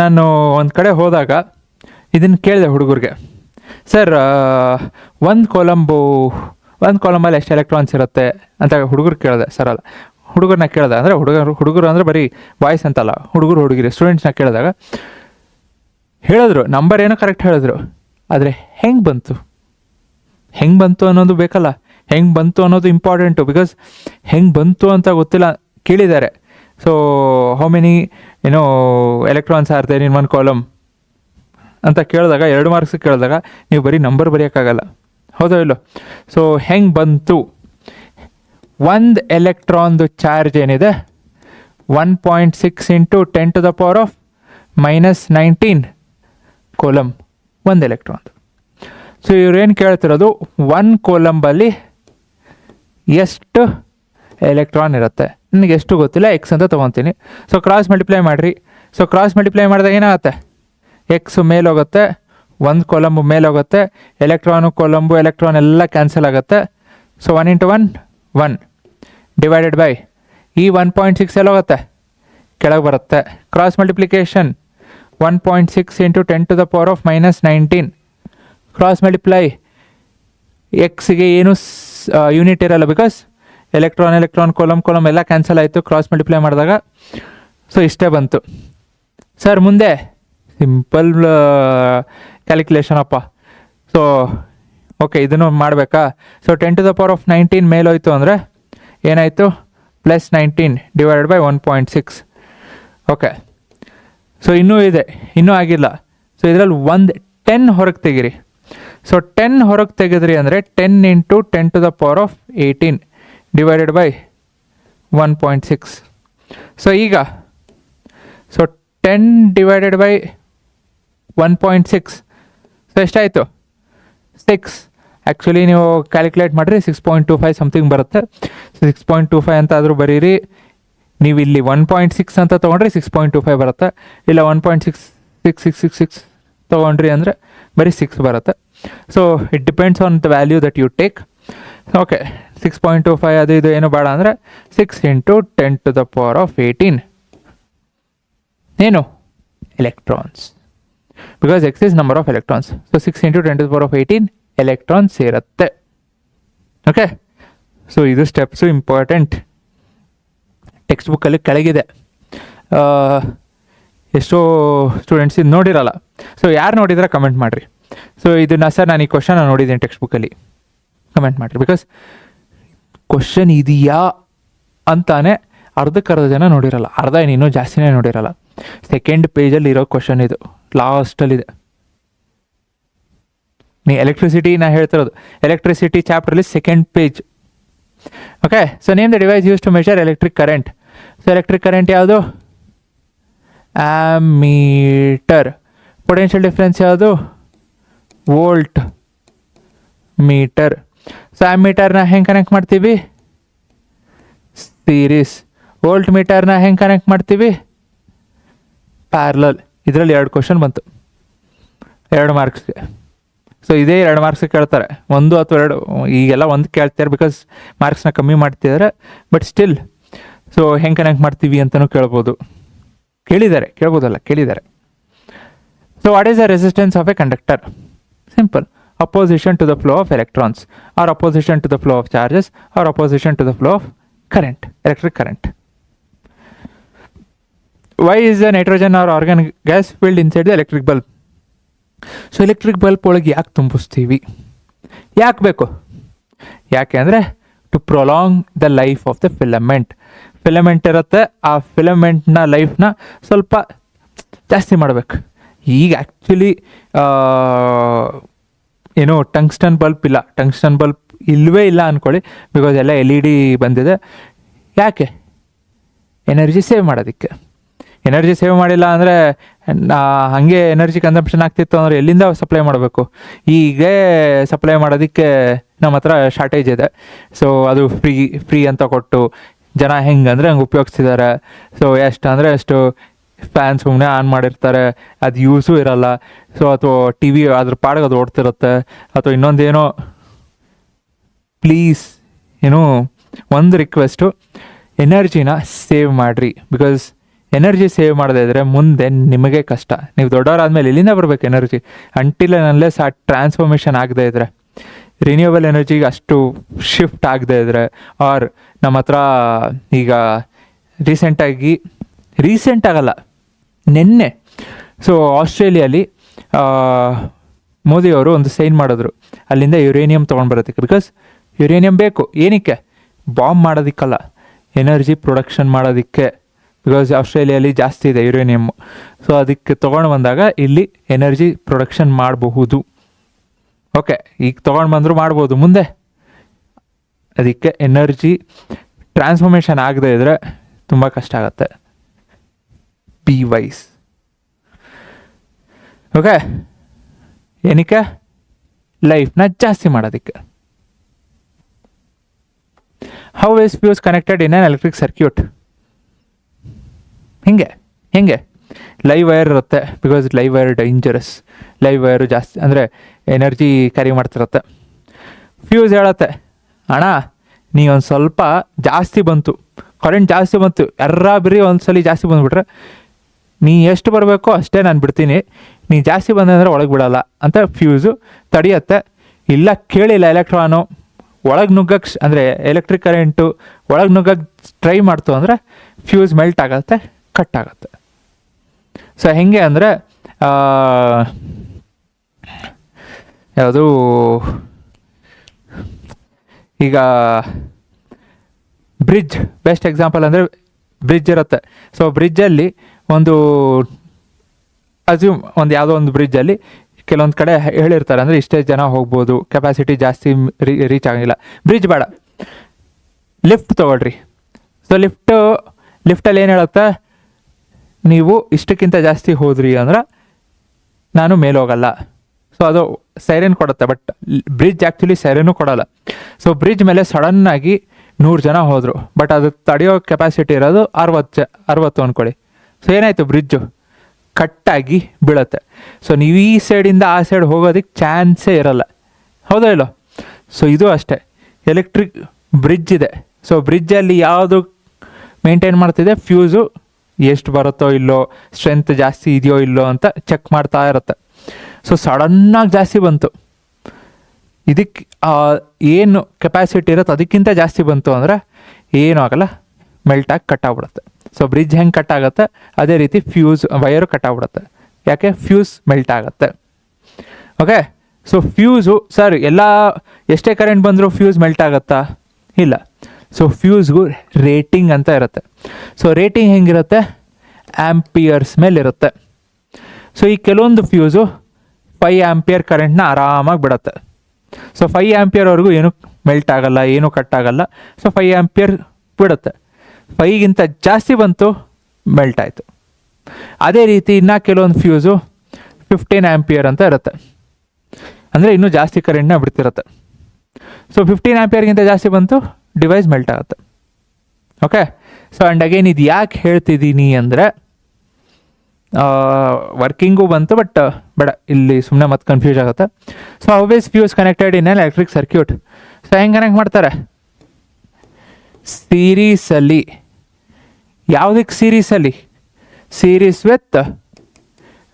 ನಾನು ಒಂದು ಕಡೆ ಹೋದಾಗ ಇದನ್ನು ಕೇಳಿದೆ ಹುಡುಗರಿಗೆ, ಸರ್ 1 ಕೂಲಂಬಲ್ಲಿ ಎಷ್ಟು ಎಲೆಕ್ಟ್ರಾನ್ಸ್ ಇರುತ್ತೆ ಅಂತ ಹುಡುಗರು ಕೇಳಿದೆ. ಸರ್ ಅಲ್ಲ, ಹುಡುಗರನ್ನ ಕೇಳಿದೆ, ಅಂದರೆ ಹುಡುಗರು ಅಂದರೆ ಬರೀ ಬಾಯ್ಸ್ ಅಂತಲ್ಲ, ಹುಡುಗಿರಿ ಸ್ಟೂಡೆಂಟ್ಸ್ನ ಕೇಳಿದಾಗ ಹೇಳಿದ್ರು, ನಂಬರ್ ಏನೋ ಕರೆಕ್ಟ್ ಹೇಳಿದ್ರು, ಆದರೆ ಹೆಂಗೆ ಬಂತು ಅನ್ನೋದು ಬೇಕಲ್ಲ. ಹೆಂಗೆ ಬಂತು ಅನ್ನೋದು ಇಂಪಾರ್ಟೆಂಟು, ಬಿಕಾಸ್ ಹೆಂಗೆ ಬಂತು ಅಂತ ಗೊತ್ತಿಲ್ಲ, ಕೇಳಿದ್ದಾರೆ. So how many electrons are there in one column ಅಂತ ಕೇಳಿದಾಗ, 2 ಮಾರ್ಕ್ಸ್ ಕೇಳಿದಾಗ ನೀವು ಬರೀ ನಂಬರ್ ಬರೆಯೋಕ್ಕಾಗಲ್ಲ, ಹೌದೋ ಇಲ್ಲೋ. ಸೊ ಹೆಂಗೆ ಬಂತು, ಒಂದು ಎಲೆಕ್ಟ್ರಾನ್ದು ಚಾರ್ಜ್ ಏನಿದೆ 1.6 ಇಂಟು 10⁻⁻19 ಕೂಲಂಬ್ ಒಂದು ಎಲೆಕ್ಟ್ರಾನ್ದು. ಸೊ ಇವ್ರೇನು ಕೇಳ್ತಿರೋದು, 1 ಕೂಲಂಬಲ್ಲಿ ಎಷ್ಟು ಎಲೆಕ್ಟ್ರಾನ್ ಇರುತ್ತೆ, ನನಗೆ ಎಷ್ಟು ಗೊತ್ತಿಲ್ಲ, ಎಕ್ಸ್ ಅಂತ ತೊಗೊತೀನಿ. ಸೊ ಕ್ರಾಸ್ ಮಲ್ಟಿಪ್ಲೈ ಮಾಡಿರಿ. ಸೊ ಕ್ರಾಸ್ ಮಲ್ಟಿಪ್ಲೈ ಮಾಡಿದಾಗ ಏನಾಗುತ್ತೆ, ಎಕ್ಸ್ ಮೇಲೋಗುತ್ತೆ, 1 ಕೂಲಂಬು ಮೇಲೋಗುತ್ತೆ, ಎಲೆಕ್ಟ್ರಾನು ಕೂಲಂಬು ಎಲೆಕ್ಟ್ರಾನ್ ಎಲ್ಲ ಕ್ಯಾನ್ಸಲ್ ಆಗುತ್ತೆ. ಸೊ 1 ಇಂಟು 1 1 ಡಿವೈಡೆಡ್ ಬೈ ಈ 1.6 ಎಲ್ಲೋಗುತ್ತೆ, ಕೆಳಗೆ ಬರುತ್ತೆ. Cross multiplication 1.6 into 10⁻⁻19 cross multiply, ಎಕ್ಸ್ಗೆ ಏನು ಯೂನಿಟ್ ಇರಲ್ಲ, ಬಿಕಾಸ್ ಎಲೆಕ್ಟ್ರಾನ್ ಕೂಲಮ್ ಎಲ್ಲ ಕ್ಯಾನ್ಸಲ್ ಆಯಿತು ಕ್ರಾಸ್ ಮಲ್ಟಿಪ್ಲೈ ಮಾಡಿದಾಗ. ಸೊ ಇಷ್ಟೇ ಬಂತು ಸರ್. ಮುಂದೆ ಸಿಂಪಲ್ ಕ್ಯಾಲ್ಕುಲೇಷನ್ ಅಪ್ಪ. ಸೊ ಓಕೆ, ಇದನ್ನು ಮಾಡಬೇಕಾ? ಸೊ 10⁻⁹ ಮೇಲೋಯ್ತು ಅಂದರೆ ಏನಾಯಿತು, +19 ಡಿವೈಡೆಡ್ ಬೈ 1.6. ಓಕೆ, ಸೊ ಇನ್ನೂ ಇದೆ, ಇನ್ನೂ ಆಗಿಲ್ಲ. ಸೊ ಇದರಲ್ಲಿ 10 ಹೊರಗೆ ತೆಗಿರಿ. ಸೊ 10 ಹೊರಗೆ ತೆಗೆದ್ರಿ ಅಂದರೆ 10 ಇಂಟು 10⁻18 ಡಿವೈಡೆಡ್ ಬೈ 1.6. ಸೊ ಈಗ 10 ಡಿವೈಡೆಡ್ ಬೈ 1.6, ಸೊ ಎಷ್ಟಾಯಿತು, 6. ಆ್ಯಕ್ಚುಲಿ ನೀವು ಕ್ಯಾಲ್ಕುಲೇಟ್ ಮಾಡಿರಿ 6.25 ಸಮಥಿಂಗ್ ಬರುತ್ತೆ. 6.25 ಅಂತ ಆದರೂ ಬರೀರಿ. ನೀವು ಇಲ್ಲಿ 1.6 ಅಂತ ತೊಗೊಂಡ್ರೆ 6.25 ಬರುತ್ತೆ, ಇಲ್ಲ 1.6666 ತೊಗೊಂಡ್ರಿ ಅಂದರೆ ಬರೀ 6 ಬರುತ್ತೆ. So it depends on the value that you take. Okay, 6.25 ಅದು ಇದು ಏನು ಬೇಡ ಅಂದರೆ 6 ಇಂಟು 10⁻18 ಏನು, electrons, because X is number of electrons. So 6 into 10⁻18 electrons ಇರುತ್ತೆ. ಓಕೆ, ಸೊ ಇದು ಸ್ಟೆಪ್ಸು ಇಂಪಾರ್ಟೆಂಟ್. ಟೆಕ್ಸ್ಟ್ ಬುಕ್ಕಲ್ಲಿ ಕೆಳಗಿದೆ, ಎಷ್ಟೋ ಸ್ಟೂಡೆಂಟ್ಸ್ ಇದು ನೋಡಿರಲ್ಲ. ಸೊ ಯಾರು ನೋಡಿದ್ರೆ ಕಮೆಂಟ್ ಮಾಡಿರಿ. ಸೊ ಇದನ್ನು ಸರ್ ನಾನು ಈ ಕ್ವಶನ್ ನೋಡಿದ್ದೀನಿ ಟೆಕ್ಸ್ಟ್ ಬುಕ್ಕಲ್ಲಿ, ಕಮೆಂಟ್ ಮಾಡಿರಿ. ಬಿಕಾಸ್ ಕ್ವಶನ್ ಇದೆಯಾ ಅಂತಾನೆ ಅರ್ಧಕ್ಕರ್ಧ ಜನ ನೋಡಿರಲ್ಲ, ಅರ್ಧ ಏನು ಇನ್ನೂ ಜಾಸ್ತಿನೇ ನೋಡಿರಲ್ಲ. ಸೆಕೆಂಡ್ ಪೇಜಲ್ಲಿ ಇರೋ ಕ್ವಶನ್ ಇದು, ಲಾಸ್ಟಲ್ಲಿದೆ. ನೀ ಎಲೆಕ್ಟ್ರಿಸಿಟಿ ನಾ ಹೇಳ್ತಿರೋದು, ಎಲೆಕ್ಟ್ರಿಸಿಟಿ ಚಾಪ್ಟ್ರಲ್ಲಿ second page. Okay, so name the device use to measure electric current. So electric current ಯಾವುದು, ಆಮೀಟರ್. ಪೊಟೆನ್ಷಿಯಲ್ ಡಿಫ್ರೆನ್ಸ್ ಯಾವುದು, ವೋಲ್ಟ್ ಮೀಟರ್. ಸೊ ಆಮೀಟರ್ನ ಹೆಂಗೆ ಕನೆಕ್ಟ್ ಮಾಡ್ತೀವಿ, ಸೀರೀಸ್. ವೋಲ್ಟ್ ಮೀಟರ್ನ ಹೆಂಗೆ ಕನೆಕ್ಟ್ ಮಾಡ್ತೀವಿ, ಪ್ಯಾರಲಲ್. ಇದರಲ್ಲಿ 2 ಕ್ವಶನ್ ಬಂತು, 2 ಮಾರ್ಕ್ಸ್ಗೆ. ಸೊ ಇದೇ 2 ಮಾರ್ಕ್ಸ್ಗೆ ಕೇಳ್ತಾರೆ, 1 ಅಥವಾ 2. ಈಗೆಲ್ಲ 1 ಕೇಳ್ತಾರೆ ಬಿಕಾಸ್ ಮಾರ್ಕ್ಸ್ನ ಕಮ್ಮಿ ಮಾಡ್ತಿದ್ದಾರೆ, ಬಟ್ ಸ್ಟಿಲ್. ಸೊ ಹೆಂಗೆ ಕನೆಕ್ಟ್ ಮಾಡ್ತೀವಿ ಅಂತಲೂ ಕೇಳ್ಬೋದು, ಕೇಳಿದ್ದಾರೆ. So what is the resistance of A conductor? Simple, opposition to the flow of electrons, or opposition to the flow of charges, or opposition to the flow of current, electric current. Why is the nitrogen or argon gas filled inside the electric bulb? So electric bulb ಒಳಗೆ ಯಾಕೆ ತುಂಬಿಸ್ತೀವಿ, ಯಾಕೆ ಬೇಕು? ಯಾಕೆ ಅಂದರೆ to prolong the life of the filament. Filament ಇರುತ್ತೆ, ಆ ಫಿಲಮೆಂಟ್ನ ಲೈಫ್ನ ಸ್ವಲ್ಪ ಜಾಸ್ತಿ ಮಾಡಬೇಕು. ಈಗ ಆ್ಯಕ್ಚುಲಿ ಏನು ಟಂಗ್ಸ್ಟನ್ ಬಲ್ಬ್ ಇಲ್ಲ, ಟಂಗ್ಸ್ಟನ್ ಬಲ್ಬ್ ಇಲ್ಲವೇ ಇಲ್ಲ ಅಂದ್ಕೊಳ್ಳಿ, ಬಿಕಾಸ್ ಎಲ್ಲ LED ಬಂದಿದೆ. ಯಾಕೆ? ಎನರ್ಜಿ ಸೇವ್ ಮಾಡೋದಕ್ಕೆ. ಎನರ್ಜಿ ಸೇವ್ ಮಾಡಿಲ್ಲ ಅಂದರೆ ಹಾಗೆ ಎನರ್ಜಿ ಕನ್ಸಂಪ್ಷನ್ ಆಗ್ತಿತ್ತು ಅಂದರೆ ಎಲ್ಲಿಂದ ಸಪ್ಲೈ ಮಾಡಬೇಕು? ಹೀಗೆ ಸಪ್ಲೈ ಮಾಡೋದಕ್ಕೆ ನಮ್ಮ ಹತ್ರ ಶಾರ್ಟೇಜ್ ಇದೆ. ಸೊ ಅದು ಫ್ರೀ ಅಂತ ಕೊಟ್ಟು ಜನ ಹೆಂಗೆ ಅಂದರೆ ಹಂಗೆ ಉಪಯೋಗಿಸ್ತಿದ್ದಾರೆ. ಸೊ ಎಷ್ಟು ಅಂದರೆ ಅಷ್ಟು ಫ್ಯಾನ್ ಸುಮ್ಮನೆ ಆನ್ ಮಾಡಿರ್ತಾರೆ, ಅದು ಯೂಸು ಇರಲ್ಲ. ಸೊ ಅಥವಾ TV ಅದ್ರ ಪಾಡಿಗೆ ಅದು ಓಡ್ತಿರುತ್ತೆ. ಅಥವಾ ಇನ್ನೊಂದೇನೋ, ಪ್ಲೀಸ್ ಒಂದು ರಿಕ್ವೆಸ್ಟು, ಎನರ್ಜಿನ ಸೇವ್ ಮಾಡಿರಿ. ಬಿಕಾಸ್ ಎನರ್ಜಿ ಸೇವ್ ಮಾಡದೇ ಇದ್ದರೆ ಮುಂದೆ ನಿಮಗೆ ಕಷ್ಟ. ನೀವು ದೊಡ್ಡವರಾದ್ಮೇಲೆ ಎಲ್ಲಿಂದ ಬರಬೇಕು ಎನರ್ಜಿ? ಅಂಟಿಲ್ ಅನ್ಲೆಸ್ ಆ ಟ್ರಾನ್ಸ್ಫಾರ್ಮೇಷನ್ ಆಗದೆ ಇದ್ದರೆ, ರಿನ್ಯೂವಬಲ್ ಎನರ್ಜಿಗೆ ಅಷ್ಟು ಶಿಫ್ಟ್ ಆಗದೆ ಇದ್ದರೆ, ಆರ್ ನಮ್ಮ ಹತ್ರ ಈಗ ರೀಸೆಂಟ್ ಆಗಲ್ಲ, ನಿನ್ನೆ ಸೊ ಆಸ್ಟ್ರೇಲಿಯಲ್ಲಿ ಮೋದಿಯವರು ಒಂದು ಸೈನ್ ಮಾಡಿದ್ರು, ಅಲ್ಲಿಂದ ಯುರೇನಿಯಂ ತೊಗೊಂಡು ಬರೋದಕ್ಕೆ. ಬಿಕಾಸ್ ಯುರೇನಿಯಂ ಬೇಕು. ಏನಕ್ಕೆ? ಬಾಂಬ್ ಮಾಡೋದಕ್ಕಲ್ಲ, ಎನರ್ಜಿ ಪ್ರೊಡಕ್ಷನ್ ಮಾಡೋದಕ್ಕೆ. ಬಿಕಾಸ್ ಆಸ್ಟ್ರೇಲಿಯಲ್ಲಿ ಜಾಸ್ತಿ ಇದೆ ಯುರೇನಿಯಮ್ಮು. ಸೊ ಅದಕ್ಕೆ ತೊಗೊಂಡು ಬಂದಾಗ ಇಲ್ಲಿ ಎನರ್ಜಿ ಪ್ರೊಡಕ್ಷನ್ ಮಾಡಬಹುದು. ಓಕೆ, ಈಗ ತೊಗೊಂಡು ಬಂದರೂ ಮಾಡ್ಬೋದು ಮುಂದೆ. ಅದಕ್ಕೆ ಎನರ್ಜಿ ಟ್ರಾನ್ಸ್ಫಾರ್ಮೇಷನ್ ಆಗದೆ ಇದ್ದರೆ ತುಂಬ ಕಷ್ಟ ಆಗುತ್ತೆ. B wise. ಓಕೆ, ಏನಕ್ಕೆ? ಲೈಫ್ನ ಜಾಸ್ತಿ ಮಾಡೋದಕ್ಕೆ. How is fuse connected in an electric circuit? ಹೆಂಗೆ ಲೈವ್ ವೈರ್ ಇರುತ್ತೆ. Because live wire dangerous. Live wire ಜಾಸ್ತಿ ಅಂದರೆ ಎನರ್ಜಿ ಕ್ಯಾರಿ ಮಾಡ್ತಿರುತ್ತೆ. ಫ್ಯೂಸ್ ಹೇಳತ್ತೆ, ಅಣ್ಣ ನೀ ಒಂದು ಸ್ವಲ್ಪ ಜಾಸ್ತಿ ಬಂತು, ಕರೆಂಟ್ ಜಾಸ್ತಿ ಬಂತು, ಬರೀ ಒಂದ್ಸಲಿ ಜಾಸ್ತಿ ಬಂದುಬಿಟ್ರೆ ನೀ ಎಷ್ಟು ಬರಬೇಕೋ ಅಷ್ಟೇ ನಾನು ಬಿಡ್ತೀನಿ, ನೀ ಜಾಸ್ತಿ ಬಂದರೆ ಒಳಗೆ ಬಿಡೋಲ್ಲ ಅಂತ ಫ್ಯೂಸು ತಡೆಯುತ್ತೆ. ಇಲ್ಲ ಕೇಳಿಲ್ಲ ಎಲೆಕ್ಟ್ರಾನು ಒಳಗೆ ನುಗ್ಗಕ್ಕೆ ಅಂದರೆ ಎಲೆಕ್ಟ್ರಿಕ್ ಕರೆಂಟು ಒಳಗೆ ನುಗ್ಗಕ್ಕೆ ಟ್ರೈ ಮಾಡ್ತು ಅಂದರೆ ಫ್ಯೂಸ್ ಮೆಲ್ಟ್ ಆಗುತ್ತೆ, ಕಟ್ ಆಗುತ್ತೆ. ಸೊ ಹೆಂಗೆ ಅಂದರೆ ಯಾವುದು ಈಗ ಬ್ರಿಡ್ಜ್ ಬೆಸ್ಟ್ ಎಕ್ಸಾಂಪಲ್ ಅಂದರೆ ಬ್ರಿಡ್ಜ್ ಇರುತ್ತೆ. ಸೊ ಬ್ರಿಡ್ಜಲ್ಲಿ ಒಂದು ಅಸ್ಯೂಮ್ ಯಾವುದೋ ಒಂದು ಬ್ರಿಡ್ಜಲ್ಲಿ ಕೆಲವೊಂದು ಕಡೆ ಹೇಳಿರ್ತಾರೆ ಅಂದರೆ ಇಷ್ಟೇ ಜನ ಹೋಗ್ಬೋದು, ಕೆಪಾಸಿಟಿ ಜಾಸ್ತಿ ರೀಚ್ ಆಗಿಲ್ಲ. ಬ್ರಿಡ್ಜ್ ಬೇಡ, ಲಿಫ್ಟ್ ತೊಗೊಳ್ರಿ. ಸೊ ಲಿಫ್ಟಲ್ಲಿ ಏನು ಹೇಳುತ್ತೆ, ನೀವು ಇಷ್ಟಕ್ಕಿಂತ ಜಾಸ್ತಿ ಹೋದ್ರಿ ಅಂದ್ರೆ ನಾನು ಮೇಲೆ ಹೋಗಲ್ಲ. ಸೊ ಅದು ಸೈರನ್ ಕೊಡುತ್ತೆ, ಬಟ್ ಬ್ರಿಡ್ಜ್ ಆ್ಯಕ್ಚುಲಿ ಸೈರನ್ನು ಕೊಡೋಲ್ಲ. ಸೊ ಬ್ರಿಡ್ಜ್ ಮೇಲೆ ಸಡನ್ನಾಗಿ 100 ಜನ ಹೋದರು, ಬಟ್ ಅದು ತಡೆಯೋ ಕೆಪಾಸಿಟಿ ಇರೋದು 60 ಅಂದ್ಕೊಳ್ಳಿ. ಸೊ ಏನಾಯಿತು, ಬ್ರಿಡ್ಜು ಕಟ್ಟಾಗಿ ಬೀಳುತ್ತೆ. ಸೊ ನೀವು ಈ ಸೈಡಿಂದ ಆ ಸೈಡ್ ಹೋಗೋದಕ್ಕೆ ಚಾನ್ಸೇ ಇರಲ್ಲ, ಹೌದಾ ಇಲ್ಲೋ? ಸೊ ಇದು ಅಷ್ಟೇ, ಎಲೆಕ್ಟ್ರಿಕ್ ಬ್ರಿಡ್ಜ್ ಇದೆ. ಸೊ ಬ್ರಿಡ್ಜಲ್ಲಿ ಯಾವುದು ಮೇಂಟೈನ್ ಮಾಡ್ತಿದೆ, ಫ್ಯೂಸು ಎಷ್ಟು ಬರುತ್ತೋ ಇಲ್ಲೋ, ಸ್ಟ್ರೆಂತ್ ಜಾಸ್ತಿ ಇದೆಯೋ ಇಲ್ಲೋ ಅಂತ ಚೆಕ್ ಮಾಡ್ತಾ ಇರುತ್ತೆ. ಸೊ ಸಡನ್ನಾಗಿ ಜಾಸ್ತಿ ಬಂತು, ಇದಕ್ಕೆ ಏನು ಕೆಪಾಸಿಟಿ ಇರುತ್ತೆ ಅದಕ್ಕಿಂತ ಜಾಸ್ತಿ ಬಂತು ಅಂದರೆ ಏನೂ ಆಗಲ್ಲ, ಮೆಲ್ಟಾಗಿ ಕಟ್ಟಾಗ್ಬಿಡುತ್ತೆ. ಸೊ ಬ್ರಿಡ್ಜ್ ಹೆಂಗೆ ಕಟ್ಟಾಗುತ್ತೆ ಅದೇ ರೀತಿ ಫ್ಯೂಸ್ ವೈರು ಕಟ್ಟಾಗ್ಬಿಡುತ್ತೆ. ಯಾಕೆ? ಫ್ಯೂಸ್ ಮೆಲ್ಟ್ ಆಗುತ್ತೆ. ಓಕೆ, ಸೊ ಫ್ಯೂಸು ಸರ್ ಎಷ್ಟೇ ಕರೆಂಟ್ ಬಂದರೂ ಫ್ಯೂಸ್ ಮೆಲ್ಟ್ ಆಗುತ್ತಾ? ಇಲ್ಲ. ಸೊ ಫ್ಯೂಸ್ಗೂ ರೇಟಿಂಗ್ ಅಂತ ಇರುತ್ತೆ. ಸೊ ರೇಟಿಂಗ್ ಹೆಂಗಿರುತ್ತೆ? ಆ್ಯಂಪಿಯರ್ಸ್ ಮೇಲಿರುತ್ತೆ. ಸೊ ಈ ಕೆಲವೊಂದು ಫ್ಯೂಸು 5 ಆ್ಯಂಪಿಯರ್ ಕರೆಂಟ್ನ ಆರಾಮಾಗಿ ಬಿಡುತ್ತೆ. ಸೊ 5 ಆ್ಯಂಪಿಯರ್ವರೆಗೂ ಏನೂ ಮೆಲ್ಟ್ ಆಗಲ್ಲ, ಏನೂ ಕಟ್ಟಾಗಲ್ಲ. ಸೊ 5 ಆ್ಯಂಪಿಯರ್ ಬಿಡುತ್ತೆ. 5ಗಿಂತ ಜಾಸ್ತಿ ಬಂತು, ಮೆಲ್ಟ್ ಆಯಿತು. ಅದೇ ರೀತಿ ಇನ್ನು ಕೆಲವೊಂದು ಫ್ಯೂಸು 15 ಆ್ಯಂಪಿಯರ್ ಅಂತ ಇರುತ್ತೆ, ಅಂದರೆ ಇನ್ನೂ ಜಾಸ್ತಿ ಕರೆಂಟ್ನ ಬಿಡ್ತಿರುತ್ತೆ. ಸೊ 15 ಆ್ಯಂಪಿಯರ್ಗಿಂತ ಜಾಸ್ತಿ ಬಂತು, ಡಿವೈಸ್ ಮೆಲ್ಟ್ ಆಗುತ್ತೆ. ಓಕೆ, ಸೊ ಆ್ಯಂಡ್ ಅಗೇನ್ ಇದು ಯಾಕೆ ಹೇಳ್ತಿದ್ದೀನಿ ಅಂದರೆ ವರ್ಕಿಂಗು ಬಂತು, ಬಟ್ ಬೇಡ ಇಲ್ಲಿ ಸುಮ್ಮನೆ ಮತ್ತೆ ಕನ್ಫ್ಯೂಸ್ ಆಗುತ್ತೆ. So always fuse connected in an electric circuit. So ಹೆಂಗೆ ಕನೆಕ್ಟ್ ಮಾಡ್ತಾರೆ? ಸೀರೀಸಲ್ಲಿ. ಯಾವುದಕ್ಕೆ ಸೀರೀಸಲ್ಲಿ? ಸೀರೀಸ್ ವಿತ್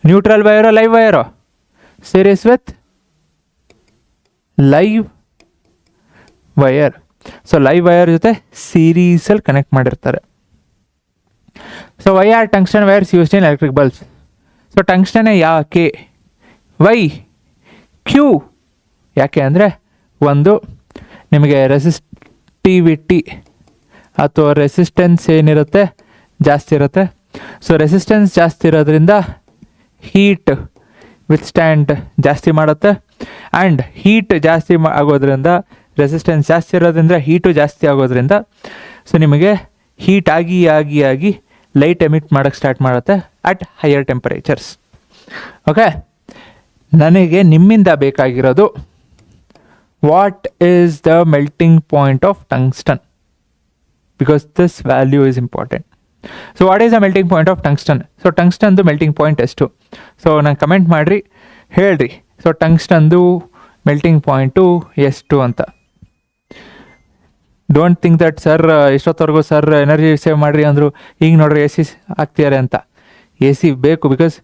ನ್ಯೂಟ್ರಲ್ ವೈರೋ ಲೈವ್ ವೈರೋ? Series with live wire. So live wire ಜೊತೆ ಸೀರೀಸಲ್ಲಿ ಕನೆಕ್ಟ್ ಮಾಡಿರ್ತಾರೆ. So why are tungsten wires used in electric bulbs? So tungsten ಯಾಕೆ? ವೈ? ಕ್ಯೂ ಯಾಕೆ ಅಂದರೆ ಒಂದು ನಿಮಗೆ ರೆಸಿಸ್ಟಿವಿಟಿ ಅಥವಾ ರೆಸಿಸ್ಟೆನ್ಸ್ ಏನಿರುತ್ತೆ ಜಾಸ್ತಿ ಇರುತ್ತೆ. ಸೊ ರೆಸಿಸ್ಟೆನ್ಸ್ ಜಾಸ್ತಿ ಇರೋದ್ರಿಂದ ಹೀಟ್ ವಿತ್ಸ್ಟ್ಯಾಂಡ್ ಜಾಸ್ತಿ ಮಾಡುತ್ತೆ. ಆ್ಯಂಡ್ ಹೀಟ್ ಜಾಸ್ತಿ ಆಗೋದ್ರಿಂದ, ರೆಸಿಸ್ಟೆನ್ಸ್ ಜಾಸ್ತಿ ಇರೋದ್ರಿಂದ ಹೀಟು ಜಾಸ್ತಿ ಆಗೋದ್ರಿಂದ ಸೊ ನಿಮಗೆ ಹೀಟ್ ಆಗಿ ಆಗಿ ಆಗಿ ಲೈಟ್ ಎಮಿಟ್ ಮಾಡೋಕ್ಕೆ ಸ್ಟಾರ್ಟ್ ಮಾಡುತ್ತೆ ಅಟ್ ಹೈಯರ್ ಟೆಂಪರೇಚರ್ಸ್. ಓಕೆ, ನನಗೆ ನಿಮ್ಮಿಂದ ಬೇಕಾಗಿರೋದು what is the melting point of tungsten, because this value is important. So what is the melting point of tungsten? So ಟಂಗ್ಸ್ಟನ್ದು ಮೆಲ್ಟಿಂಗ್ ಪಾಯಿಂಟ್ ಎಷ್ಟು? ಸೊ ನಾನು comment ಮಾಡಿರಿ, ಹೇಳ್ರಿ. ಸೊ ಟಂಗ್ಸ್ಟನ್ದು ಮೆಲ್ಟಿಂಗ್ ಪಾಯಿಂಟು ಎಷ್ಟು ಅಂತ. ಡೋಂಟ್ ಥಿಂಕ್ ದಟ್ ಸರ್ ಇಷ್ಟೊತ್ತವರೆಗೂ sir energy save ಮಾಡಿರಿ ಅಂದರು, ಈಗ ನೋಡ್ರಿ ಎ ಸಿ ಹಾಕ್ತಿದ್ದಾರೆ ಅಂತ. ಎ ಸಿ ಬೇಕು, ಬಿಕಾಸ್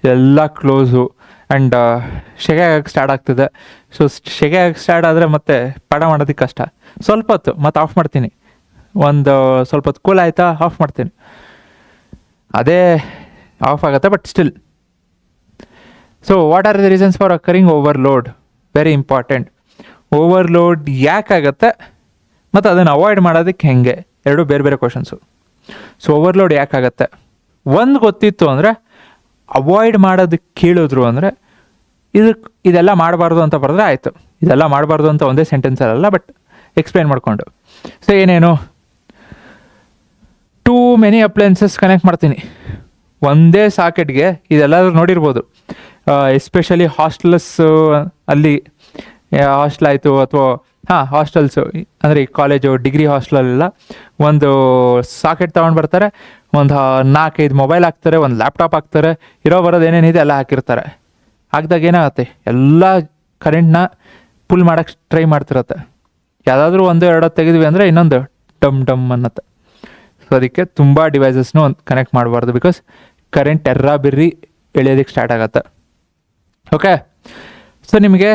ಎಲ್ಲ ಕ್ಲೋಸು ಆ್ಯಂಡ್ ಸೆಗೆ ಆಗಕ್ಕೆ ಸ್ಟಾರ್ಟ್ ಆಗ್ತದೆ. ಸೊ ಸೆಗೆ ಆಗಕ್ಕೆ ಸ್ಟಾರ್ಟ್ ಆದರೆ ಮತ್ತೆ ಪಾಠ ಮಾಡೋದಕ್ಕೆ ಕಷ್ಟ. ಸ್ವಲ್ಪ ಹೊತ್ತು ಮತ್ತೆ ಆಫ್ ಮಾಡ್ತೀನಿ, ಒಂದು ಸ್ವಲ್ಪ ಹೊತ್ತು ಕೂಲ್ ಆಯಿತಾ ಆಫ್ ಮಾಡ್ತೀನಿ, ಅದೇ ಆಫ್ ಆಗುತ್ತೆ. But still, so what are the reasons for occurring overload? Very important. Overload ಯಾಕಾಗತ್ತೆ ಮತ್ತು ಅದನ್ನು ಅವಾಯ್ಡ್ ಮಾಡೋದಕ್ಕೆ ಹೆಂಗೆ, ಎರಡು ಬೇರೆ ಬೇರೆ ಕ್ವಶನ್ಸು. ಸೊ ಓವರ್ಲೋಡ್ ಯಾಕಾಗತ್ತೆ ಒಂದು ಗೊತ್ತಿತ್ತು ಅಂದರೆ, ಅವಾಯ್ಡ್ ಮಾಡೋದಕ್ಕೆ ಕೇಳಿದ್ರು ಅಂದರೆ ಇದೆಲ್ಲ ಮಾಡಬಾರ್ದು ಅಂತ ಬರೆದ್ರೆ ಆಯಿತು. ಇದೆಲ್ಲ ಮಾಡಬಾರ್ದು ಅಂತ ಒಂದೇ ಸೆಂಟೆನ್ಸಲ್ಲ, ಬಟ್ ಎಕ್ಸ್ಪ್ಲೈನ್ ಮಾಡಿಕೊಂಡು. ಸೊ ಏನೇನು, ಟೂ ಮೆನಿ ಅಪ್ಲಯನ್ಸಸ್ ಕನೆಕ್ಟ್ ಮಾಡ್ತೀನಿ ಒಂದೇ ಸಾಕೆಟ್ಗೆ. ಇದೆಲ್ಲರೂ ನೋಡಿರ್ಬೋದು, ಎಸ್ಪೆಷಲಿ ಹಾಸ್ಟೆಲ್ಸ್ ಅಲ್ಲಿ, ಹಾಸ್ಟೆಲ್ ಆಯಿತು ಅಥವಾ ಹಾಸ್ಟೆಲ್ಸು ಅಂದರೆ ಈ ಕಾಲೇಜು ಡಿಗ್ರಿ ಹಾಸ್ಟೆಲಲ್ಲೆಲ್ಲ ಒಂದು ಸಾಕೆಟ್ ತೊಗೊಂಡು ಬರ್ತಾರೆ, ಒಂದು 4-5 ಮೊಬೈಲ್ ಹಾಕ್ತಾರೆ, ಒಂದು ಲ್ಯಾಪ್ಟಾಪ್ ಹಾಕ್ತಾರೆ, ಬರೋದು ಏನೇನಿದೆ ಎಲ್ಲ ಹಾಕಿರ್ತಾರೆ. ಹಾಕಿದಾಗ ಏನಾಗುತ್ತೆ, ಎಲ್ಲ ಕರೆಂಟ್ನ ಪುಲ್ ಮಾಡೋಕ್ಕೆ ಟ್ರೈ ಮಾಡ್ತಿರತ್ತೆ. ಯಾವುದಾದ್ರೂ 1-2 ತೆಗೆದ್ವಿ ಅಂದರೆ ಇನ್ನೊಂದು ಡಮ್ ಡಮ್ ಅನ್ನತ್ತೆ. ಸೊ ಅದಕ್ಕೆ ತುಂಬ ಡಿವೈಸಸ್ನು ಒಂದು ಕನೆಕ್ಟ್ ಮಾಡಬಾರ್ದು, ಬಿಕಾಸ್ ಕರೆಂಟ್ ಬಿರ್ರಿ ಎಳೆಯೋದಕ್ಕೆ ಸ್ಟಾರ್ಟ್ ಆಗುತ್ತೆ. ಓಕೆ, ಸೊ ನಿಮಗೆ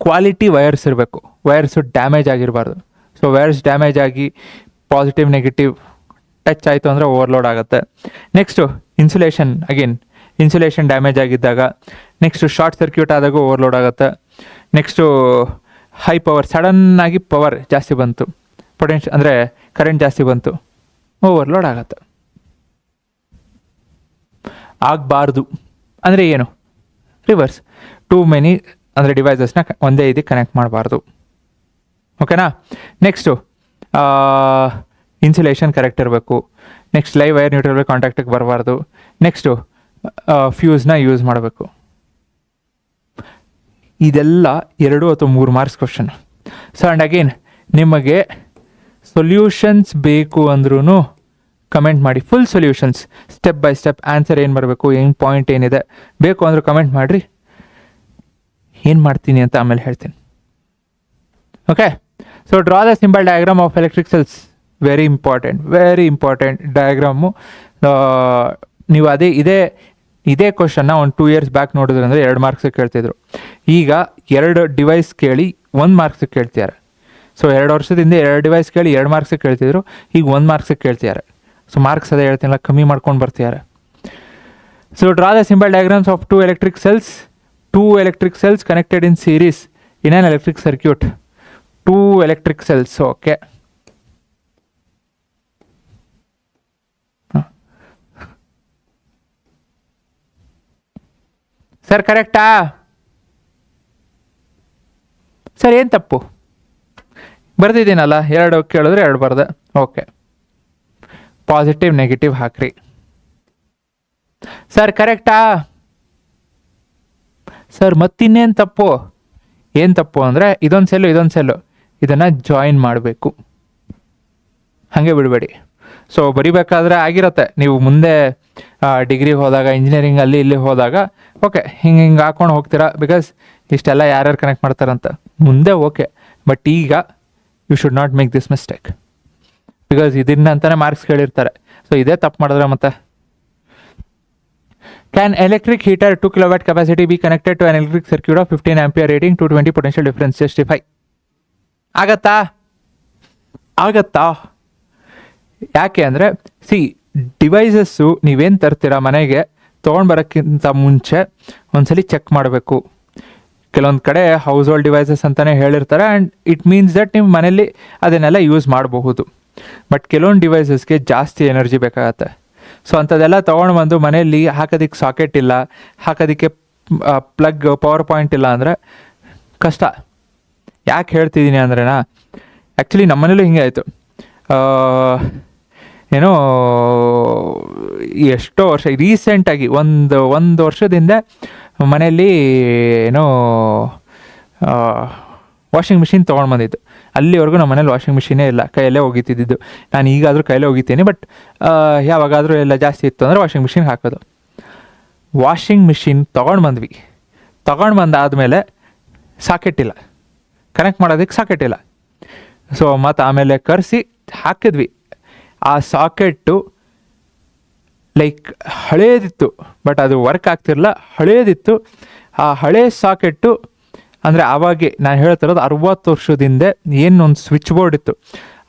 ಕ್ವಾಲಿಟಿ ವೈರ್ಸ್ ಇರಬೇಕು, ವೈರ್ಸು ಡ್ಯಾಮೇಜ್ ಆಗಿರಬಾರ್ದು. ಸೊ ವೈರ್ಸ್ ಡ್ಯಾಮೇಜ್ ಆಗಿ ಪಾಸಿಟಿವ್ ನೆಗೆಟಿವ್ ಟಚ್ ಆಯಿತು ಅಂದರೆ ಓವರ್ಲೋಡ್ ಆಗುತ್ತೆ. Next insulation, again insulation damage ಆಗಿದ್ದಾಗ. ನೆಕ್ಸ್ಟು ಶಾರ್ಟ್ ಸರ್ಕ್ಯೂಟ್ ಆದಾಗ ಓವರ್ಲೋಡ್ ಆಗುತ್ತೆ. ನೆಕ್ಸ್ಟು ಹೈ ಪವರ್, ಸಡನ್ನಾಗಿ ಪವರ್ ಜಾಸ್ತಿ ಬಂತು, ಅಂದರೆ ಕರೆಂಟ್ ಜಾಸ್ತಿ ಬಂತು, ಓವರ್ಲೋಡ್ ಆಗುತ್ತೆ. ಆಗಬಾರ್ದು ಅಂದರೆ ಏನು, ರಿವರ್ಸ್, ಟೂ ಮೆನಿ ಅಂದರೆ ಡಿವೈಸಸ್ನ ಒಂದೇ ಇದಕ್ಕೆ ಕನೆಕ್ಟ್ ಮಾಡಬಾರ್ದು. ಓಕೆನಾ. ನೆಕ್ಸ್ಟು ಇನ್ಸುಲೇಷನ್ ಕರೆಕ್ಟ್ ಇರಬೇಕು. ನೆಕ್ಸ್ಟ್ ಲೈವ್ ವೈರ್ ನ್ಯೂಟ್ರಲ್ ಕಾಂಟ್ಯಾಕ್ಟಿಗೆ ಬರಬಾರ್ದು. ನೆಕ್ಸ್ಟು ಫ್ಯೂಸ್ನ ಯೂಸ್ ಮಾಡಬೇಕು. ಇದೆಲ್ಲ 2 ಅಥವಾ 3 marks question. So and again ನಿಮಗೆ ಸೊಲ್ಯೂಷನ್ಸ್ ಬೇಕು ಅಂದ್ರೂ ಕಮೆಂಟ್ ಮಾಡಿ, full solutions step by step answer ಏನು ಬರಬೇಕು, ಹೆಂಗೆ ಪಾಯಿಂಟ್ ಏನಿದೆ ಬೇಕು ಅಂದರೂ ಕಮೆಂಟ್ ಮಾಡಿರಿ. ಏನು ಮಾಡ್ತೀನಿ ಅಂತ ಆಮೇಲೆ ಹೇಳ್ತೀನಿ. Okay, so draw the symbol diagram of electric cells. Very important diagram. ನೀವು ಇದೇ ಕ್ವಶನ್ನ ಒಂದು 2 years ಬ್ಯಾಕ್ ನೋಡಿದ್ರೆ ಅಂದರೆ 2 ಮಾರ್ಕ್ಸಿಗೆ ಕೇಳ್ತಿದ್ರು. ಈಗ 2 ಡಿವೈಸ್ ಕೇಳಿ 1 ಮಾರ್ಕ್ಸಿಗೆ ಕೇಳ್ತಿದ್ದಾರೆ. ಸೊ 2 ವರ್ಷದಿಂದ 2 ಡಿವೈಸ್ ಕೇಳಿ 2 ಮಾರ್ಕ್ಸಿಗೆ ಕೇಳ್ತಿದ್ರು, ಈಗ 1 ಮಾರ್ಕ್ಸಿಗೆ ಕೇಳ್ತಿದ್ದಾರೆ. ಸೊ ಮಾರ್ಕ್ಸ್ ಅದೇ ಹೇಳ್ತೀನಲ್ಲ, ಕಮ್ಮಿ ಮಾಡ್ಕೊಂಡು ಬರ್ತಿದ್ದಾರೆ. So draw the symbol diagrams of 2 electric cells connected in series in an electric circuit. 2 electric cells. Okay. Sir ಕರೆಕ್ಟಾ? ಸರ್ ಏನು ತಪ್ಪು ಬರ್ದಿದ್ದೀನಲ್ಲ, 2 ಕೇಳಿದ್ರೆ 2 ಬರ್ದೆ. ಓಕೆ, ಪಾಸಿಟಿವ್ ನೆಗೆಟಿವ್ ಹಾಕ್ರಿ. ಸರ್ ಕರೆಕ್ಟಾ? ಸರ್ ಮತ್ತಿನ್ನೇನು ತಪ್ಪು? ಏನು ತಪ್ಪು ಅಂದರೆ ಇದೊಂದು ಸೆಲ್ಲು ಇದನ್ನು ಜಾಯಿನ್ ಮಾಡಬೇಕು, ಹಾಗೆ ಬಿಡಬೇಡಿ. ಸೊ ಬರಿಬೇಕಾದ್ರೆ ಆಗಿರುತ್ತೆ, ನೀವು ಮುಂದೆ ಡಿಗ್ರಿಗೆ ಹೋದಾಗ, ಇಂಜಿನಿಯರಿಂಗ್ ಅಲ್ಲಿ ಇಲ್ಲಿ ಹೋದಾಗ ಓಕೆ ಹಿಂಗೆ ಹಾಕೊಂಡು ಹೋಗ್ತೀರಾ, ಬಿಕಾಸ್ ಇಷ್ಟೆಲ್ಲ ಯಾರ್ಯಾರು ಕನೆಕ್ಟ್ ಮಾಡ್ತಾರಂತ ಮುಂದೆ. ಓಕೆ, ಬಟ್ ಈಗ you should not make this mistake, because ಇದನ್ನ ಅಂತಾನೆ ಮಾರ್ಕ್ಸ್ ಕೇಳಿರ್ತಾರೆ. ಸೊ ಇದೇ ತಪ್ಪು ಮಾಡಿದ್ರೆ ಮತ್ತೆ. Can electric heater 2 kilowatt capacity be connected to an electric circuit of 15 ampere rating, 220 potential difference? Justify. ಆಗತ್ತಾ? ಯಾಕೆ ಅಂದರೆ ಡಿವೈಸಸ್ಸು ನೀವೇನು ತರ್ತೀರಾ ಮನೆಗೆ ತೊಗೊಂಡು ಬರೋಕ್ಕಿಂತ ಮುಂಚೆ ಒಂದ್ಸಲಿ ಚೆಕ್ ಮಾಡಬೇಕು. ಕೆಲವೊಂದು ಕಡೆ ಹೌಸ್ ಹೋಲ್ಡ್ ಡಿವೈಸಸ್ ಅಂತಲೇ ಹೇಳಿರ್ತಾರೆ, ಆ್ಯಂಡ್ ಇಟ್ ಮೀನ್ಸ್ ದಟ್ ನಿಮ್ಮ ಮನೇಲಿ ಅದನ್ನೆಲ್ಲ ಯೂಸ್ ಮಾಡಬಹುದು. ಬಟ್ ಕೆಲವೊಂದು ಡಿವೈಸಸ್ಗೆ ಜಾಸ್ತಿ ಎನರ್ಜಿ ಬೇಕಾಗತ್ತೆ. ಸೊ ಅಂಥದ್ದೆಲ್ಲ ತೊಗೊಂಡು ಬಂದು ಮನೆಯಲ್ಲಿ ಹಾಕೋದಕ್ಕೆ ಸಾಕೆಟ್ ಇಲ್ಲ, ಹಾಕೋದಕ್ಕೆ ಪ್ಲಗ್ ಪವರ್ ಪಾಯಿಂಟ್ ಇಲ್ಲ ಅಂದರೆ ಕಷ್ಟ. ಯಾಕೆ ಹೇಳ್ತಿದ್ದೀನಿ ಅಂದ್ರೆನಾ, ಆ್ಯಕ್ಚುಲಿ ನಮ್ಮ ಮನೇಲೂ ಹಿಂಗೆ ಆಯಿತು. ಏನೋ ಎಷ್ಟೋ ವರ್ಷ ರೀಸೆಂಟಾಗಿ ಒಂದು ವರ್ಷದಿಂದ ಮನೆಯಲ್ಲಿ ಏನೋ ವಾಷಿಂಗ್ ಮಿಷಿನ್ ತೊಗೊಂಡು ಬಂದಿದ್ದು. ಅಲ್ಲಿವರೆಗೂ ನಮ್ಮ ಮನೇಲಿ ವಾಷಿಂಗ್ ಮಿಷಿನೇ ಇಲ್ಲ, ಕೈಯಲ್ಲೇ ಒಗಿತಿದ್ದು. ನಾನು ಈಗಾದರೂ ಕೈಯಲ್ಲೇ ಒಗಿತೀನಿ, ಬಟ್ ಯಾವಾಗಾದರೂ ಎಲ್ಲ ಜಾಸ್ತಿ ಇತ್ತು ಅಂದರೆ ವಾಷಿಂಗ್ ಮಿಷಿನ್ಗೆ ಹಾಕೋದು. ವಾಷಿಂಗ್ ಮಿಷಿನ್ ತೊಗೊಂಡು ಬಂದಾದಮೇಲೆ ಸಾಕೆಟ್ ಇಲ್ಲ, ಕನೆಕ್ಟ್ ಮಾಡೋದಕ್ಕೆ ಸಾಕೆಟ್ ಇಲ್ಲ. ಸೊ ಮತ್ತು ಆಮೇಲೆ ಕರೆಸಿ ಹಾಕಿದ್ವಿ. ಆ ಸಾಕೆಟ್ಟು ಲೈಕ್ ಹಳೇದಿತ್ತು, ಬಟ್ ಅದು ವರ್ಕ್ ಆಗ್ತಿರಲಿಲ್ಲ, ಹಳೇದಿತ್ತು. ಆ ಹಳೇ ಸಾಕೆಟ್ಟು ಅಂದರೆ ಆವಾಗೆ ನಾನು ಹೇಳ್ತಿರೋದು 60 ವರ್ಷದಿಂದ ಏನು ಒಂದು ಸ್ವಿಚ್ ಬೋರ್ಡ್ ಇತ್ತು.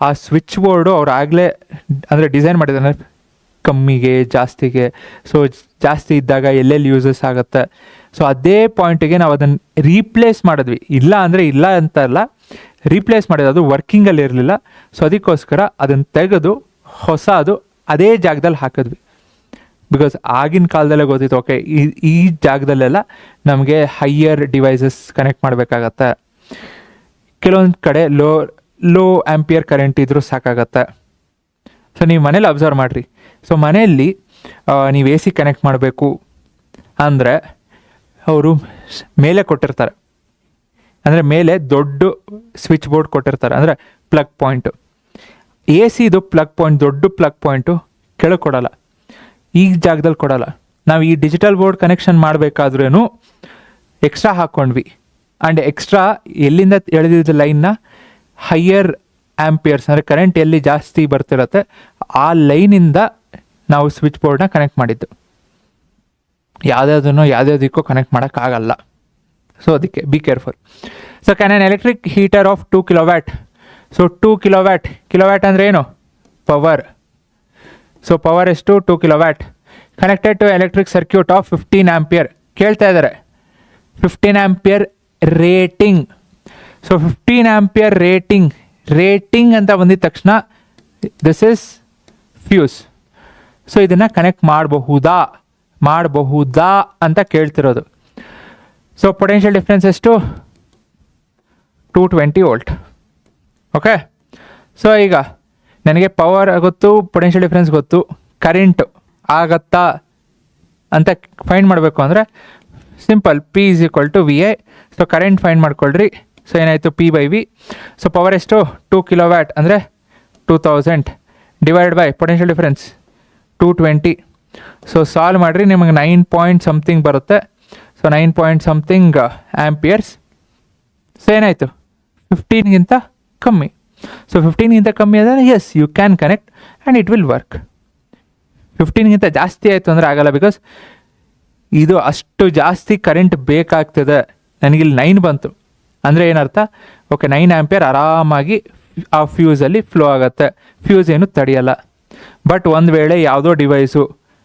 ಆ ಸ್ವಿಚ್ ಬೋರ್ಡು ಅವ್ರು ಆಗಲೇ ಅಂದರೆ ಡಿಸೈನ್ ಮಾಡಿದ್ದಾರೆ ಕಮ್ಮಿಗೆ ಜಾಸ್ತಿಗೆ. ಸೊ ಜಾಸ್ತಿ ಇದ್ದಾಗ ಎಲ್ಲೆಲ್ಲಿ ಯೂಸಸ್ ಆಗುತ್ತೆ. ಸೊ ಅದೇ ಪಾಯಿಂಟಿಗೆ ನಾವು ಅದನ್ನು ರೀಪ್ಲೇಸ್ ಮಾಡಿದ್ವಿ. ಇಲ್ಲ ಅಂದರೆ ಇಲ್ಲ ಅಂತ ಅಲ್ಲ, ರೀಪ್ಲೇಸ್ ಮಾಡಿದ್ದು, ಅದು ವರ್ಕಿಂಗಲ್ಲಿ ಇರಲಿಲ್ಲ. ಸೊ ಅದಕ್ಕೋಸ್ಕರ ಅದನ್ನು ತೆಗೆದು ಹೊಸದು ಅದೇ ಜಾಗದಲ್ಲಿ ಹಾಕಿದ್ವಿ. ಬಿಕಾಸ್ ಆಗಿನ ಕಾಲದಲ್ಲೇ ಗೊತ್ತಿತ್ತು, ಓಕೆ ಈ ಜಾಗದಲ್ಲೆಲ್ಲ ನಮಗೆ ಹೈಯರ್ ಡಿವೈಸಸ್ ಕನೆಕ್ಟ್ ಮಾಡಬೇಕಾಗತ್ತೆ, ಕೆಲವೊಂದು ಕಡೆ ಲೋ ಆ್ಯಂಪಿಯರ್ ಕರೆಂಟ್ ಇದ್ರೂ ಸಾಕಾಗತ್ತೆ. ಸೊ ನೀವು ಮನೇಲಿ ಅಬ್ಸರ್ವ್ ಮಾಡಿರಿ. ಸೊ ಮನೆಯಲ್ಲಿ ನೀವು ಎ ಸಿ ಕನೆಕ್ಟ್ ಮಾಡಬೇಕು ಅಂದರೆ ಅವರು ಮೇಲೆ ಕೊಟ್ಟಿರ್ತಾರೆ, ಅಂದರೆ ಮೇಲೆ ದೊಡ್ಡ ಸ್ವಿಚ್ ಬೋರ್ಡ್ ಕೊಟ್ಟಿರ್ತಾರೆ, ಅಂದರೆ ಪ್ಲಗ್ ಪಾಯಿಂಟು. ಎ ಸಿದು ಪ್ಲಗ್ ಪಾಯಿಂಟ್, ದೊಡ್ಡ ಪ್ಲಗ್ ಪಾಯಿಂಟು ಕೆಳಗೆ ಕೊಡೋಲ್ಲ, ಈ ಜಾಗದಲ್ಲಿ ಕೊಡೋಲ್ಲ. ನಾವು ಈ ಡಿಜಿಟಲ್ ಬೋರ್ಡ್ ಕನೆಕ್ಷನ್ ಮಾಡಬೇಕಾದ್ರೂ ಎಕ್ಸ್ಟ್ರಾ ಹಾಕ್ಕೊಂಡ್ವಿ. ಆ್ಯಂಡ್ ಎಕ್ಸ್ಟ್ರಾ ಎಲ್ಲಿಂದ ಎಳೆದಿದ್ದ ಲೈನ್ನ ಹೈಯರ್ ಆ್ಯಂಪಿಯರ್ಸ್ ಅಂದರೆ ಕರೆಂಟ್ ಎಲ್ಲಿ ಜಾಸ್ತಿ ಬರ್ತಿರತ್ತೆ ಆ ಲೈನಿಂದ ನಾವು ಸ್ವಿಚ್ ಬೋರ್ಡ್ನ ಕನೆಕ್ಟ್ ಮಾಡಿದ್ದು. ಯಾವುದ್ಯಾವುದಕ್ಕೂ ಕನೆಕ್ಟ್ ಮಾಡೋಕ್ಕಾಗಲ್ಲ. ಸೊ ಅದಕ್ಕೆ be careful. So can an electric heater of 2 kilowatt. So 2 kilowatt ಅಂದರೆ ಏನು? ಪವರ್. ಸೊ ಪವರ್ ಎಷ್ಟು? 2 kilowatt connected to electric circuit of 15 ampere. ಕೇಳ್ತಾ ಇದ್ದಾರೆ 15 ampere rating. So 15 ampere rating ಅಂತ ಬಂದಿದ ತಕ್ಷಣ ದಿಸ್ ಇಸ್ ಫ್ಯೂಸ್. ಸೊ ಇದನ್ನು ಕನೆಕ್ಟ್ ಮಾಡಬಹುದಾ ಅಂತ ಕೇಳ್ತಿರೋದು. ಸೊ ಪೊಟೆನ್ಷಿಯಲ್ ಡಿಫ್ರೆನ್ಸ್ ಎಷ್ಟು? 220 ವೋಲ್ಟ್. ಓಕೆ. ಸೊ ಈಗ ನನಗೆ ಪವರ್ ಗೊತ್ತು, ಪೊಟೆನ್ಷಿಯಲ್ ಡಿಫ್ರೆನ್ಸ್ ಗೊತ್ತು, ಕರೆಂಟ್ ಆಗತ್ತಾ ಅಂತ ಫೈಂಡ್ ಮಾಡಬೇಕು ಅಂದರೆ ಸಿಂಪಲ್, P = VA. So current find ಮಾಡ್ಕೊಳ್ರಿ. ಸೊ ಏನಾಯಿತು? P/V. ಸೊ ಪವರ್ ಎಷ್ಟು? 2 ಕಿಲೋವ್ಯಾಟ್ ಅಂದರೆ 2000 divide by potential difference 220. So solve ಮಾಡಿರಿ, ನಿಮಗೆ 9 ಪಾಯಿಂಟ್ ಸಮಥಿಂಗ್ ಬರುತ್ತೆ. So 9 point something amperes. So ಏನಾಯಿತು? 15ಗಿಂತ ಕಮ್ಮಿ. ಸೊ 15ಗಿಂತ ಕಮ್ಮಿ ಆದರೆ yes, you can connect and it will work. 15ಗಿಂತ ಜಾಸ್ತಿ ಆಯಿತು ಅಂದರೆ ಆಗಲ್ಲ, ಬಿಕಾಸ್ ಇದು ಅಷ್ಟು ಜಾಸ್ತಿ ಕರೆಂಟ್ ಬೇಕಾಗ್ತದೆ. ನನಗಿಲ್ಲಿ 9 ಬಂತು ಅಂದರೆ ಏನರ್ಥ? ಓಕೆ 9 ಆ್ಯಂಪಿಯರ್ ಆರಾಮಾಗಿ ಆ ಫ್ಯೂಸಲ್ಲಿ ಫ್ಲೋ ಆಗುತ್ತೆ, ಫ್ಯೂಸ್ ಏನು ತಡೆಯಲ್ಲ. ಬಟ್ ಒಂದು ವೇಳೆ ಯಾವುದೋ ಡಿವೈಸು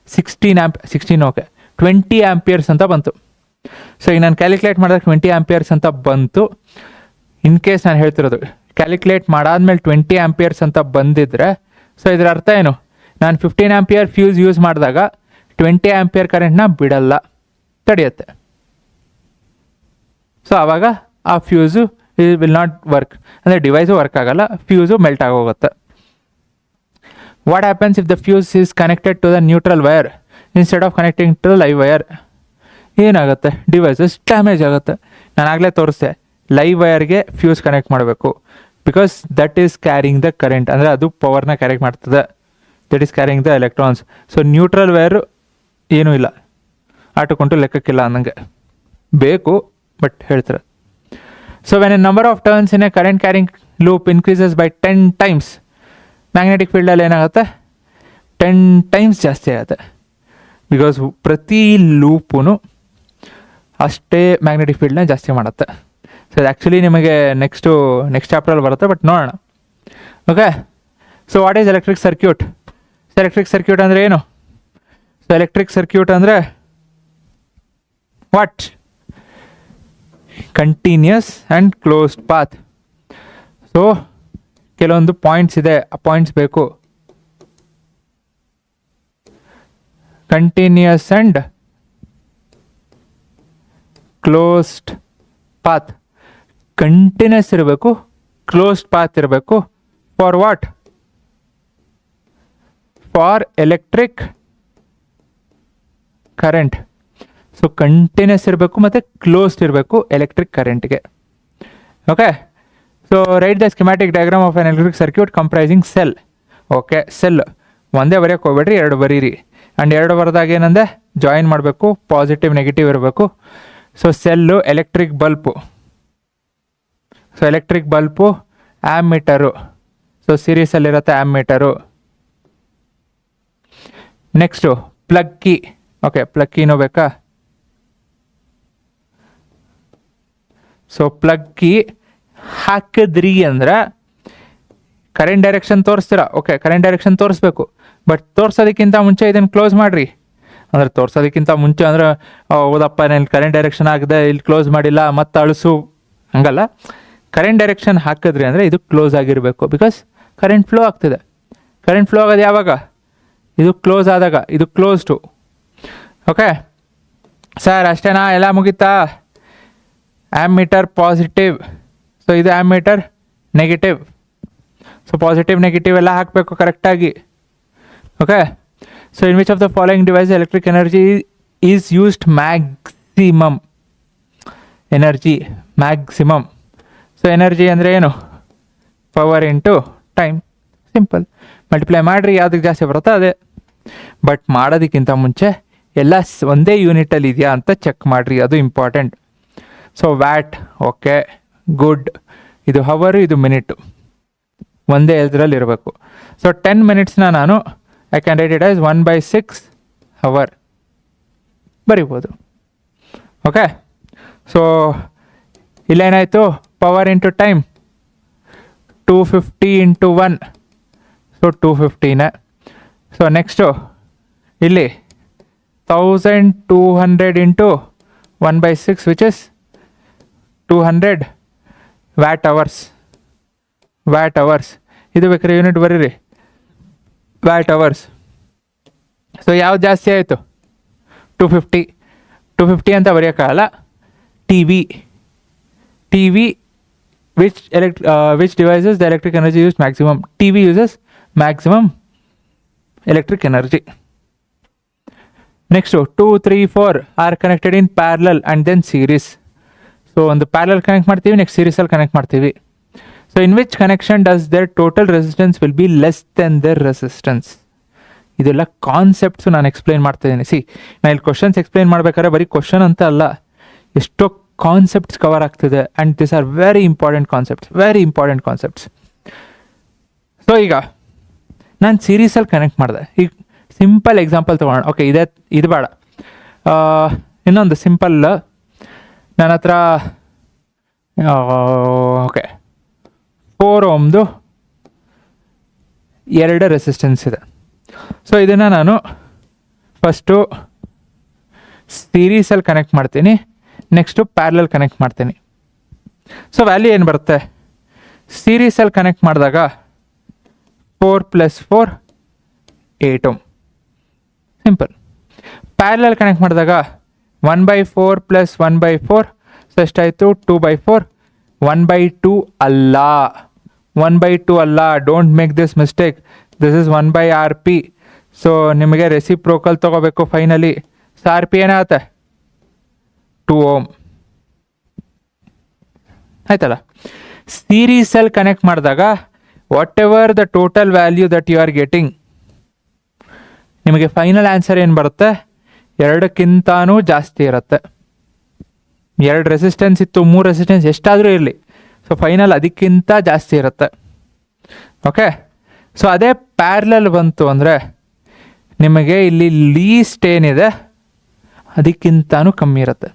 20 ಆ್ಯಂಪಿಯರ್ಸ್ ಅಂತ ಬಂತು. ಸೊ ಈಗ ನಾನು ಕ್ಯಾಲ್ಕುಲೇಟ್ ಮಾಡಿದಾಗ 20 ಆ್ಯಂಪಿಯರ್ಸ್ ಅಂತ ಬಂತು. ಇನ್ ಕೇಸ್ ನಾನು ಹೇಳ್ತಿರೋದು ಕ್ಯಾಲ್ಕುಲೇಟ್ ಮಾಡಾದ್ಮೇಲೆ 20 ಆ್ಯಂಪಿಯರ್ಸ್ ಅಂತ ಬಂದಿದ್ರೆ, ಸೊ ಇದರ ಅರ್ಥ ಏನು? ನಾನು 15 ಆ್ಯಂಪಿಯರ್ ಫ್ಯೂಸ್ ಯೂಸ್ ಮಾಡಿದಾಗ 20 ಆ್ಯಂಪಿಯರ್ ಕರೆಂಟ್ನ ಬಿಡಲ್ಲ, ತಡೆಯುತ್ತೆ. ಸೊ ಆವಾಗ ಆ ಫ್ಯೂಸು ವಿಲ್ ನಾಟ್ ವರ್ಕ್, ಅಂದರೆ ಡಿವೈಸು ವರ್ಕ್ ಆಗಲ್ಲ, ಫ್ಯೂಸು ಮೆಲ್ಟ್ ಆಗೋಗುತ್ತೆ. What happens if the fuse is connected to the neutral wire instead of connecting to the live wire? ಏನಾಗುತ್ತೆ? Devices damage ಆಗುತ್ತೆ. ನಾನು ಆಗಲೇ ತೋರಿಸ್ದೆ, ಲೈವ್ ವೈರ್ಗೆ ಫ್ಯೂಸ್ ಕನೆಕ್ಟ್ ಮಾಡಬೇಕು, because that is carrying the current, ಅಂದರೆ ಅದು ಪವರ್ನ ಕ್ಯಾರಿ ಮಾಡ್ತದೆ, that is carrying the electrons. So neutral wire ಏನೂ ಇಲ್ಲ, ಆಟಕೊಂಟು ಲೆಕ್ಕಕ್ಕಿಲ್ಲ ಅನ್ನಂಗೆ ಬೇಕು, ಬಟ್ ಹೇಳ್ತಾರೆ. So when a number of turns in a current carrying loop increases by 10 times, magnetic ಫೀಲ್ಡಲ್ಲಿ ಏನಾಗುತ್ತೆ? 10 times ಜಾಸ್ತಿ ಆಗುತ್ತೆ. ಬಿಕಾಸ್ ಪ್ರತಿ ಲೂಪೂ ಅಷ್ಟೇ ಮ್ಯಾಗ್ನೆಟಿಕ್ ಫೀಲ್ಡ್ನ ಜಾಸ್ತಿ ಮಾಡುತ್ತೆ. ಸೊ ಇದು ಆ್ಯಕ್ಚುಲಿ ನಿಮಗೆ ನೆಕ್ಸ್ಟ್ ಚಾಪ್ಟ್ರಲ್ಲಿ ಬರುತ್ತೆ, ಬಟ್ ನೋಡೋಣ. Okay. So what is electric circuit? So electric circuit ಅಂದರೆ ಏನು? ಸೊ ಎಲೆಕ್ಟ್ರಿಕ್ ಸರ್ಕ್ಯೂಟ್ ಅಂದರೆ what? Continuous and closed path. So ಕೆಲವೊಂದು ಪಾಯಿಂಟ್ಸ್ ಇದೆ, ಆ ಪಾಯಿಂಟ್ಸ್ ಬೇಕು. Continuous and closed path. Continuous ಇರಬೇಕು, ಕ್ಲೋಸ್ಡ್ ಪಾತ್ ಇರಬೇಕು. For what? For electric current. So continuous ಇರಬೇಕು ಮತ್ತು ಕ್ಲೋಸ್ಡ್ ಇರಬೇಕು ಎಲೆಕ್ಟ್ರಿಕ್ ಕರೆಂಟ್ಗೆ. Okay. So right the schematic diagram of an electric circuit comprising cell. Okay. Cell ಒಂದೇ ಬರೆಯೋಕೆ ಹೋಗ್ಬೇಡ್ರಿ, 2 ಬರೀರಿ. ಆ್ಯಂಡ್ 2 ಬರೆದಾಗ ಏನಂದೆ? ಜಾಯಿನ್ ಮಾಡಬೇಕು, ಪಾಸಿಟಿವ್ ನೆಗೆಟಿವ್ ಇರಬೇಕು. So cell electric bulb. So electric bulb ammeter. So ಸೀರೀಸಲ್ಲಿರುತ್ತೆ ammeter. Next plug key. Okay, plug ಕೀನೂ ಬೇಕಾ? ಸೊ ಪ್ಲಗ್ ಕೀ ಹಾಕಿದ್ರಿ ಅಂದ್ರೆ ಕರೆಂಟ್ ಡೈರೆಕ್ಷನ್ ತೋರಿಸ್ತೀರಾ. ಓಕೆ, ಕರೆಂಟ್ ಡೈರೆಕ್ಷನ್ ತೋರಿಸ್ಬೇಕು, ಬಟ್ ತೋರಿಸೋದಕ್ಕಿಂತ ಮುಂಚೆ ಇದನ್ನು ಕ್ಲೋಸ್ ಮಾಡಿರಿ. ಅಂದರೆ ತೋರ್ಸೋದಕ್ಕಿಂತ ಮುಂಚೆ ಅಂದರೆ ಹೌದಪ್ಪ ನಾನು ಕರೆಂಟ್ ಡೈರೆಕ್ಷನ್ ಆಗದೆ ಇಲ್ಲಿ ಕ್ಲೋಸ್ ಮಾಡಿಲ್ಲ ಮತ್ತು ಅಳಿಸು ಹಂಗಲ್ಲ. ಕರೆಂಟ್ ಡೈರೆಕ್ಷನ್ ಹಾಕಿದ್ರಿ ಅಂದರೆ ಇದು ಕ್ಲೋಸ್ ಆಗಿರಬೇಕು, ಬಿಕಾಸ್ ಕರೆಂಟ್ ಫ್ಲೋ ಆಗ್ತಿದೆ. ಕರೆಂಟ್ ಫ್ಲೋ ಆಗೋದು ಯಾವಾಗ? ಇದು ಕ್ಲೋಸ್ ಆದಾಗ. ಇದು ಕ್ಲೋಸ್ಡು. ಓಕೆ ಸರ್ ಅಷ್ಟೇನಾ, ಎಲ್ಲ ಮುಗೀತಾ? ಆ್ಯಮ್ಮೀಟರ್ ಪಾಸಿಟಿವ್, ಸೊ ಇದು ಆ್ಯಮ್ಮೀಟರ್ ನೆಗೆಟಿವ್. ಸೊ ಪಾಸಿಟಿವ್ ನೆಗೆಟಿವ್ ಎಲ್ಲ ಹಾಕಬೇಕು ಕರೆಕ್ಟಾಗಿ. Okay so in which of the following device electric energy is used maximum? Energy maximum. So energy ಅಂದರೆ ಏನು? Power into time. Simple. Multiply ಮಾಡಿರಿ, ಯಾವುದಕ್ಕೆ ಜಾಸ್ತಿ ಬರುತ್ತೋ ಅದೇ. ಬಟ್ ಮಾಡೋದಕ್ಕಿಂತ ಮುಂಚೆ ಎಲ್ಲ ಒಂದೇ ಯೂನಿಟಲ್ಲಿ ಇದೆಯಾ ಅಂತ ಚೆಕ್ ಮಾಡಿರಿ, ಅದು important. So watt, okay good. ಇದು ಹವರು, ಇದು ಮಿನಿಟು, ಒಂದೇ ಇದರಲ್ಲಿ ಇರಬೇಕು. ಸೊ 10 ಮಿನಿಟ್ಸ್ನ ನಾನು I can write it as 1/6 hour ಬರಿಬೋದು. ಓಕೆ ಸೊ ಇಲ್ಲೇನಾಯಿತು? Power into time 250 into 1, so 250ನೇ. ಸೊ ನೆಕ್ಸ್ಟು ಇಲ್ಲಿ 1200 into 1/6 which is 200 watt hours. Watt hours ಇದು ಬೇಕಾದ್ರೆ ಯೂನಿಟ್ ಬರೀರಿ, ವ್ಯಾಟ್ ಅವರ್ಸ್. ಸೊ ಯಾವ್ದು ಜಾಸ್ತಿ ಆಯಿತು? 250 ಅಂತ ಬರೆಯೋಕ್ಕಾಗಲ್ಲ. T V which devices the electric energy used maximum? TV uses maximum electric energy. Next 2, 3, 4 are connected in parallel and then series. So ಒಂದು parallel connect ಮಾಡ್ತೀವಿ, ನೆಕ್ಸ್ಟ್ ಸೀರೀಸಲ್ಲಿ ಕನೆಕ್ಟ್ ಮಾಡ್ತೀವಿ. So in which connection does their total resistance will be less then their resistance? ಇದೆಲ್ಲ concepts ನಾನು explain ಮಾಡ್ತಾಯಿದ್ದೀನಿ. ನಾನು ಇಲ್ಲಿ questions explain ಮಾಡ್ಬೇಕಾದ್ರೆ ಬರೀ ಕ್ವಶನ್ ಅಂತ ಅಲ್ಲ, ಎಷ್ಟೋ ಕಾನ್ಸೆಪ್ಟ್ಸ್ ಕವರ್ ಆಗ್ತಿದೆ. And this are very important concepts. So ಈಗ ನಾನು ಸೀರೀಸಲ್ಲಿ ಕನೆಕ್ಟ್ ಮಾಡಿದೆ. ಈಗ ಸಿಂಪಲ್ ಎಕ್ಸಾಂಪಲ್ ತೊಗೊಳ್ಳೋಣ. ಓಕೆ ಇದು ಬೇಡ, ಇನ್ನೊಂದು ಸಿಂಪಲ್. ನನ್ನ ಹತ್ರ ಓಕೆ 4 ohmದು 2 ರೆಸಿಸ್ಟೆನ್ಸ್ ಇದೆ. ಸೊ ಇದನ್ನು ನಾನು ಫಸ್ಟು ಸೀರೀಸಲ್ಲಿ ಕನೆಕ್ಟ್ ಮಾಡ್ತೀನಿ, ನೆಕ್ಸ್ಟು ಪ್ಯಾರಲಲ್ ಕನೆಕ್ಟ್ ಮಾಡ್ತೀನಿ. ಸೊ ವ್ಯಾಲ್ಯೂ ಏನು ಬರುತ್ತೆ? ಸೀರೀಸಲ್ಲಿ ಕನೆಕ್ಟ್ ಮಾಡಿದಾಗ 4 + 4 8 ohm, ಸಿಂಪಲ್. ಪ್ಯಾರಲಲ್ ಕನೆಕ್ಟ್ ಮಾಡಿದಾಗ 1/4 + 1/4, ಸೊ ಎಷ್ಟಾಯಿತು? 2/4. 1/2 ಅಲ್ಲ, 1/2 ಅಲ್ಲ. Don't make this mistake. This is 1/RP. So ನಿಮಗೆ ರೆಸಿಪ್ರೋಕಲ್ ತೊಗೋಬೇಕು ಫೈನಲಿ. ಸೊ RP ಏನಾಗುತ್ತೆ? 2 ohm ಆಯ್ತಲ್ಲ. ಸೀರೀಸಲ್ಲಿ ಕನೆಕ್ಟ್ ಮಾಡಿದಾಗ whatever the total value that you are getting, ನಿಮಗೆ ಫೈನಲ್ ಆನ್ಸರ್ ಏನು ಬರುತ್ತೆ? 2ಕ್ಕಿಂತನೂ ಜಾಸ್ತಿ ಇರುತ್ತೆ. 2 ರೆಸಿಸ್ಟೆನ್ಸ್ ಇತ್ತು, 3 ರೆಸಿಸ್ಟೆನ್ಸ್ ಎಷ್ಟಾದರೂ ಇರಲಿ, ಸೊ ಫೈನಲ್ ಅದಕ್ಕಿಂತ ಜಾಸ್ತಿ ಇರುತ್ತೆ. ಓಕೆ ಸೊ ಅದೇ ಪ್ಯಾರಲಲ್ ಬಂತು ಅಂದರೆ ನಿಮಗೆ ಇಲ್ಲಿ ಲೀಸ್ಟ್ ಏನಿದೆ ಅದಕ್ಕಿಂತನೂ ಕಮ್ಮಿ ಇರುತ್ತೆ.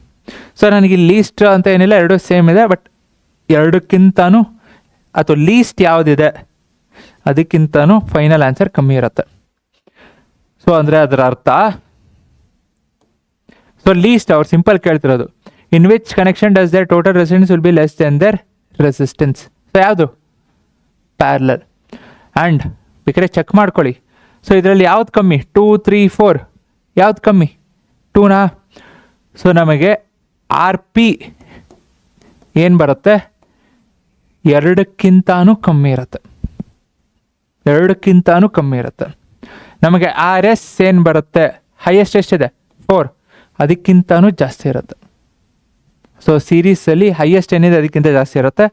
ಸೊ ನನಗೆ ಲೀಸ್ಟ್ ಅಂತ ಏನಿಲ್ಲ, 2 ಸೇಮ್ ಇದೆ. ಬಟ್ 2ಕ್ಕಿಂತನೂ ಅಥವಾ ಲೀಸ್ಟ್ ಯಾವುದಿದೆ ಅದಕ್ಕಿಂತನೂ ಫೈನಲ್ ಆನ್ಸರ್ ಕಮ್ಮಿ ಇರುತ್ತೆ. ಸೊ ಅಂದರೆ ಅದರ ಅರ್ಥ, ಸೊ ಲೀಸ್ಟ್ ಅವ್ರು ಸಿಂಪಲ್ ಕೇಳ್ತಿರೋದು, in which connection does their total resistance will be less then their resistance. So ಯಾವುದು? ಪ್ಯಾರಲಲ್. ಆ್ಯಂಡ್ ಬೇಕಾದ್ರೆ ಚೆಕ್ ಮಾಡ್ಕೊಳ್ಳಿ. ಸೊ ಇದರಲ್ಲಿ ಯಾವ್ದು ಕಮ್ಮಿ? 2, 3, 4 ಯಾವ್ದು ಕಮ್ಮಿ? 2ನಾ? ಸೊ ನಮಗೆ RP ಏನು ಬರುತ್ತೆ? 2ಕ್ಕಿಂತನೂ ಕಮ್ಮಿ ಇರುತ್ತೆ. 2ಕ್ಕಿಂತನೂ ಕಮ್ಮಿ ಇರುತ್ತೆ. ನಮಗೆ RS ಏನು ಬರುತ್ತೆ? ಹೈಯೆಸ್ಟ್ ಎಷ್ಟಿದೆ? 4, ಅದಕ್ಕಿಂತನೂ ಜಾಸ್ತಿ ಇರುತ್ತೆ. ಸೊ ಸೀರೀಸಲ್ಲಿ ಹೈಯೆಸ್ಟ್ ಏನಿದೆ ಅದಕ್ಕಿಂತ ಜಾಸ್ತಿ ಇರುತ್ತೆ,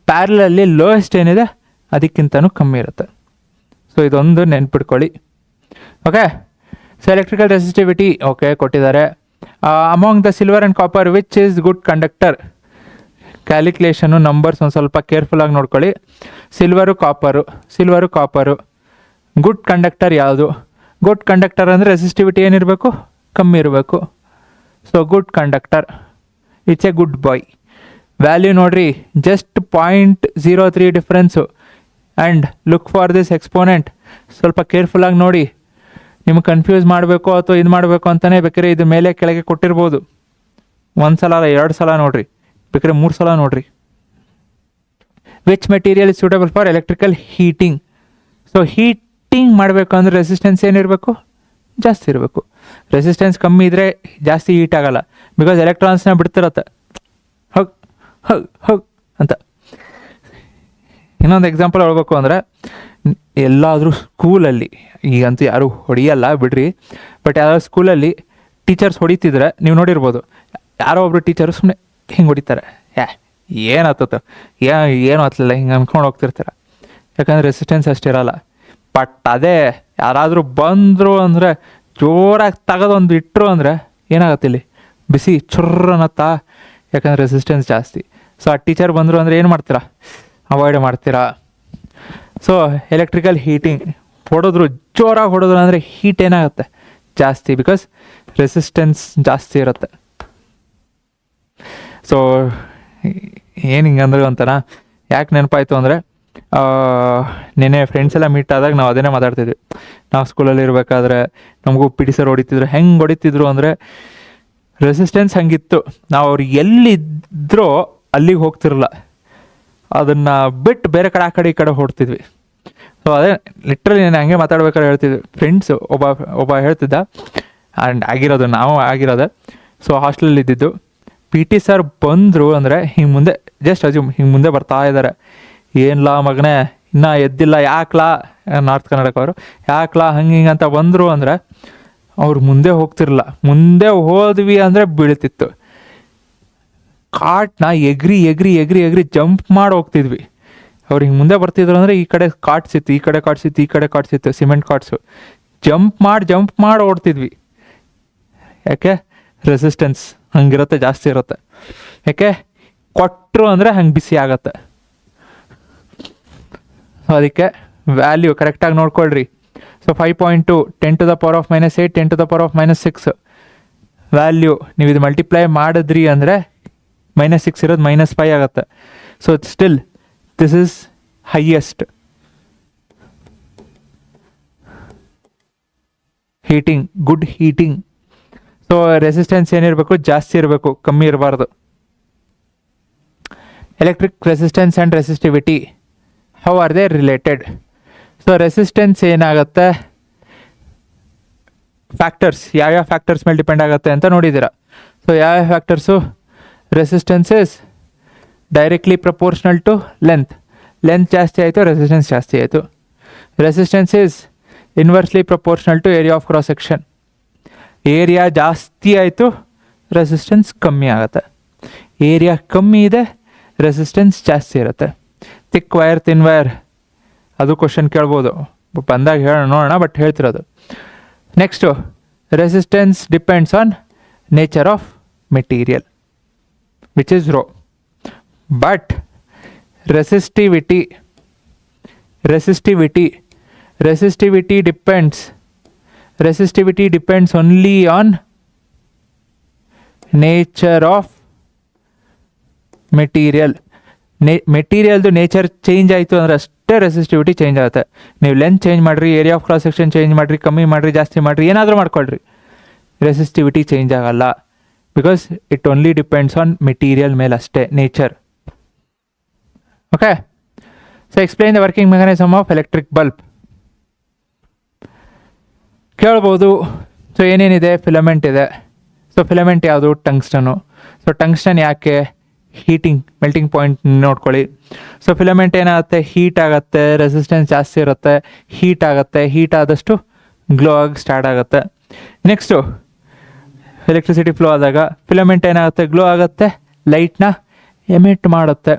ಪ್ಯಾರಲಲ್ಲಿ ಲೋಯೆಸ್ಟ್ ಏನಿದೆ ಅದಕ್ಕಿಂತನೂ ಕಮ್ಮಿ ಇರುತ್ತೆ. ಸೊ ಇದೊಂದು ನೆನ್ಪಿಟ್ಕೊಳ್ಳಿ. Okay so electrical resistivity okay ಕೊಟ್ಟಿದ್ದಾರೆ. Among the silver and copper which is good conductor? Calculation numbers ಒಂದು ಸ್ವಲ್ಪ ಕೇರ್ಫುಲ್ಲಾಗಿ ನೋಡ್ಕೊಳ್ಳಿ. Silver copper. ಗುಡ್ ಕಂಡಕ್ಟರ್ ಯಾವುದು? ಗುಡ್ ಕಂಡಕ್ಟರ್ ಅಂದರೆ ರೆಸಿಸ್ಟಿವಿಟಿ ಏನಿರಬೇಕು? ಕಮ್ಮಿ ಇರಬೇಕು. So good conductor, it's a good boy. Value ನೋಡ್ರಿ, just 0.03 difference. And look for this exponent, ಸ್ವಲ್ಪ ಕೇರ್ಫುಲ್ಲಾಗಿ ನೋಡಿ. ನಿಮ್ಗೆ ಕನ್ಫ್ಯೂಸ್ ಮಾಡಬೇಕು ಅಥವಾ ಇದು ಮಾಡಬೇಕು ಅಂತಲೇ ಬೇಕಾದ್ರೆ ಇದು ಮೇಲೆ ಕೆಳಗೆ ಕೊಟ್ಟಿರ್ಬೋದು. ಒಂದು ಸಲ ಅಲ್ಲ 2 ಸಲ ನೋಡಿರಿ, ಬೇಕಾದ್ರೆ 3 ಸಲ ನೋಡಿರಿ. Which material is suitable for electrical heating. So heating ಮಾಡಬೇಕು ಅಂದರೆ ರೆಸಿಸ್ಟೆನ್ಸ್ ಏನಿರಬೇಕು, ಜಾಸ್ತಿ ಇರಬೇಕು. ರೆಸಿಸ್ಟೆನ್ಸ್ ಕಮ್ಮಿ ಇದ್ದರೆ ಜಾಸ್ತಿ ಹೀಟ್ ಆಗಲ್ಲ, ಬಿಕಾಸ್ ಎಲೆಕ್ಟ್ರಾನ್ಸ್ನ ಬಿಡ್ತಿರತ್ತೆ ಹಗ್ ಹಗ್ ಹಗ್ ಅಂತ. ಇನ್ನೊಂದು ಎಕ್ಸಾಂಪಲ್ ಹೇಳ್ಬೇಕು ಅಂದರೆ, ಎಲ್ಲಾದರೂ ಸ್ಕೂಲಲ್ಲಿ, ಈಗಂತೂ ಯಾರೂ ಹೊಡೆಯಲ್ಲ ಬಿಡ್ರಿ, ಬಟ್ ಯಾವ್ದಾದ್ರು ಸ್ಕೂಲಲ್ಲಿ ಟೀಚರ್ಸ್ ಹೊಡಿತಿದ್ರೆ ನೀವು ನೋಡಿರ್ಬೋದು, ಯಾರೋ ಒಬ್ಬರು ಟೀಚರು ಸುಮ್ಮನೆ ಹಿಂಗೆ ಹೊಡಿತಾರೆ. ಏನು ಹತ್ತತ್ತು, ಏನು ಹತ್ತಲಿಲ್ಲ ಹಿಂಗೆ ಅನ್ಕೊಂಡು ಹೋಗ್ತಿರ್ತಾರೆ, ಯಾಕಂದರೆ ರೆಸಿಸ್ಟೆನ್ಸ್ ಅಷ್ಟಿರಲ್ಲ. ಬಟ್ ಅದೇ ಯಾರಾದರೂ ಬಂದರು ಅಂದರೆ ಜೋರಾಗಿ ತೆಗೆದೊಂದು ಇಟ್ಟರು ಅಂದರೆ ಏನಾಗತ್ತೆ, ಇಲ್ಲಿ ಬಿಸಿ ಚುರ್ರನತ್ತಾ, ಯಾಕಂದರೆ ರೆಸಿಸ್ಟೆನ್ಸ್ ಜಾಸ್ತಿ. ಸೊ ಆ ಟೀಚರ್ ಬಂದರು ಅಂದರೆ ಏನು ಮಾಡ್ತೀರಾ, ಅವಾಯ್ಡ್ ಮಾಡ್ತೀರಾ. ಸೊ ಎಲೆಕ್ಟ್ರಿಕಲ್ ಹೀಟಿಂಗ್ ಹೊಡೆದ್ರು, ಜೋರಾಗಿ ಹೊಡೆದ್ರು ಅಂದರೆ ಹೀಟ್ ಏನಾಗುತ್ತೆ, ಜಾಸ್ತಿ, ಬಿಕಾಸ್ ರೆಸಿಸ್ಟೆನ್ಸ್ ಜಾಸ್ತಿ ಇರುತ್ತೆ. ಸೊ ಏನು ಹಿಂಗಂದ್ರೆ ಅಂತಾನ, ಯಾಕೆ ನೆನಪಾಯಿತು ಅಂದರೆ, ನೆನ್ನೆ ಫ್ರೆಂಡ್ಸ್ ಎಲ್ಲ ಮೀಟ್ ಆದಾಗ ನಾವು ಅದನ್ನೇ ಮಾತಾಡ್ತಿದ್ವಿ. ನಾವು ಸ್ಕೂಲಲ್ಲಿ ಇರಬೇಕಾದ್ರೆ ನಮಗೂ ಪಿ ಟಿ ಸರ್ ಹೊಡಿತಿದ್ರು. ಹೆಂಗೆ ಹೊಡಿತಿದ್ರು ಅಂದರೆ, ರೆಸಿಸ್ಟೆನ್ಸ್ ಹಂಗಿತ್ತು, ನಾವು ಅವ್ರು ಎಲ್ಲಿದ್ದರೋ ಅಲ್ಲಿಗೆ ಹೋಗ್ತಿರಲ್ಲ, ಅದನ್ನು ಬಿಟ್ಟು ಬೇರೆ ಕಡೆ ಆ ಕಡೆ ಈ ಕಡೆ ಹೊಡ್ತಿದ್ವಿ. ಸೊ ಅದೇ ಲಿಟ್ರಲಿ ನಾನು ಹಂಗೆ ಮಾತಾಡ್ಬೇಕಾದ್ರೆ ಹೇಳ್ತಿದ್ವಿ. ಫ್ರೆಂಡ್ಸು ಒಬ್ಬ ಹೇಳ್ತಿದ್ದ, ಆ್ಯಂಡ್ ಆಗಿರೋದು ನಾವು ಆಗಿರೋದೆ. ಸೊ ಹಾಸ್ಟೆಲಲ್ಲಿ ಇದ್ದಿದ್ದು, ಪಿ ಟಿ ಸರ್ ಬಂದರು ಅಂದರೆ ಹಿಂಗೆ ಮುಂದೆ ಜಸ್ಟ್ ಅಜ್ಯೂಮ್ ಹಿಂಗೆ ಮುಂದೆ ಬರ್ತಾ ಇದ್ದಾರೆ, ಏನಿಲ್ಲ ಮಗನೇ ಇನ್ನೂ ಎದ್ದಿಲ್ಲ, ಯಾಕ್ಲಾ, ನಾರ್ತ್ ಕರ್ನಾಟಕವರು, ಯಾಕ್ಲಾ ಹಂಗೆ ಹಿಂಗೆ ಅಂತ ಬಂದರು ಅಂದರೆ ಅವ್ರು ಮುಂದೆ ಹೋಗ್ತಿರಲ್ಲ. ಮುಂದೆ ಹೋದ್ವಿ ಅಂದರೆ ಬೀಳ್ತಿತ್ತು. ಕಾಟ್ನ ಎಗ್ರಿ ಎಗ್ರಿ ಎಗ್ರಿ ಎಗ್ರಿ ಜಂಪ್ ಮಾಡಿ ಹೋಗ್ತಿದ್ವಿ. ಅವ್ರು ಹಿಂಗೆ ಮುಂದೆ ಬರ್ತಿದ್ರು ಅಂದರೆ ಈ ಕಡೆ ಕಾಟ್ಸಿತ್ತು, ಈ ಕಡೆ ಕಾಟ್ಸಿತ್ತು, ಈ ಕಡೆ ಕಾಟ್ಸಿತ್ತು, ಸಿಮೆಂಟ್ ಕಾಟ್ಸು. ಜಂಪ್ ಮಾಡಿ ಓಡ್ತಿದ್ವಿ. ಯಾಕೆ, ರೆಸಿಸ್ಟೆನ್ಸ್ ಹಂಗಿರುತ್ತೆ, ಜಾಸ್ತಿ ಇರುತ್ತೆ. ಯಾಕೆ, ಕೊಟ್ಟರು ಅಂದರೆ ಹಂಗೆ ಬಿಸಿ ಆಗತ್ತೆ. ಅದಕ್ಕೆ ವ್ಯಾಲ್ಯೂ ಕರೆಕ್ಟಾಗಿ ನೋಡ್ಕೊಳ್ರಿ. ಸೊ 5.2 10⁻⁻8 10⁻⁻6 ವ್ಯಾಲ್ಯೂ ನೀವು ಇದು ಮಲ್ಟಿಪ್ಲೈ ಮಾಡಿದ್ರಿ ಅಂದರೆ -6 ಇರೋದು -5 ಆಗುತ್ತೆ. So still this is highest heating, good heating. So resistance ಏನಿರಬೇಕು, ಜಾಸ್ತಿ ಇರಬೇಕು, ಕಮ್ಮಿ ಇರಬಾರ್ದು. Electric resistance and resistivity, how are they related? So resistance ಏನಾಗುತ್ತೆ, ಫ್ಯಾಕ್ಟರ್ಸ್, ಯಾವ್ಯಾವ ಫ್ಯಾಕ್ಟರ್ಸ್ ಮೇಲೆ ಡಿಪೆಂಡ್ ಆಗುತ್ತೆ ಅಂತ ನೋಡಿದ್ದೀರಾ. ಸೊ ಯಾವ್ಯಾವ factors, resistance is directly proportional to length. Length ಜಾಸ್ತಿ ಆಯಿತು, ರೆಸಿಸ್ಟೆನ್ಸ್ ಜಾಸ್ತಿ ಆಯಿತು. Resistance is inversely proportional to area of cross section. Area ಜಾಸ್ತಿ ಆಯಿತು, ರೆಸಿಸ್ಟೆನ್ಸ್ ಕಮ್ಮಿ ಆಗುತ್ತೆ. ಏರಿಯಾ ಕಮ್ಮಿ ಇದೆ, ರೆಸಿಸ್ಟೆನ್ಸ್ ಜಾಸ್ತಿ ಇರುತ್ತೆ. ಥಿಕ್ ವೈರ್, ಥಿನ್ ವೈರ್, ಅದು ಕ್ವಶನ್ ಕೇಳ್ಬೋದು, ಬಂದಾಗ ನೋಡೋಣ, ಬಟ್ ಹೇಳ್ತಿರೋದು. Next, resistance depends on nature of material which is rho. But resistivity depends only on nature of material. ಮೆಟೀರಿಯಲ್ದು ನೇಚರ್ ಚೇಂಜ್ ಆಯಿತು ಅಂದರೆ ಅಷ್ಟೇ ರೆಸಿಸ್ಟಿವಿಟಿ ಚೇಂಜ್ ಆಗುತ್ತೆ. ನೀವು ಲೆಂತ್ ಚೇಂಜ್ ಮಾಡಿರಿ, area of cross section change ಮಾಡಿರಿ, ಕಮ್ಮಿ ಮಾಡಿರಿ, ಜಾಸ್ತಿ ಮಾಡಿರಿ, ಏನಾದರೂ ಮಾಡ್ಕೊಳ್ರಿ, ರೆಸಿಸ್ಟಿವಿಟಿ ಚೇಂಜ್ ಆಗಲ್ಲ. Because it only depends on material ಮೇಲೆ ಅಷ್ಟೇ, nature. Okay, so explain the working mechanism of electric bulb. ಕೇಳ್ಬೋದು. ಸೊ ಏನೇನಿದೆ, ಫಿಲಮೆಂಟ್ ಇದೆ. ಸೊ ಫಿಲಮೆಂಟ್ ಯಾವುದು, ಟಂಗ್ಸ್ಟನು. ಸೊ ಟಂಗ್ಸ್ಟನ್ ಯಾಕೆ, ಹೀಟಿಂಗ್, ಮೆಲ್ಟಿಂಗ್ ಪಾಯಿಂಟ್ ನೋಡ್ಕೊಳ್ಳಿ. ಸೊ ಫಿಲಮೆಂಟ್ ಏನಾಗುತ್ತೆ, ಹೀಟ್ ಆಗುತ್ತೆ, ರೆಸಿಸ್ಟೆನ್ಸ್ ಜಾಸ್ತಿ ಇರುತ್ತೆ, ಹೀಟ್ ಆಗುತ್ತೆ, ಹೀಟ್ ಆದಷ್ಟು ಗ್ಲೋ ಆಗಿ ಸ್ಟಾರ್ಟ್ ಆಗುತ್ತೆ. ನೆಕ್ಸ್ಟು ಎಲೆಕ್ಟ್ರಿಸಿಟಿ ಫ್ಲೋ ಆದಾಗ ಫಿಲಮೆಂಟ್ ಏನಾಗುತ್ತೆ, ಗ್ಲೋ ಆಗುತ್ತೆ, ಲೈಟ್ನ ಎಮಿಟ್ ಮಾಡುತ್ತೆ.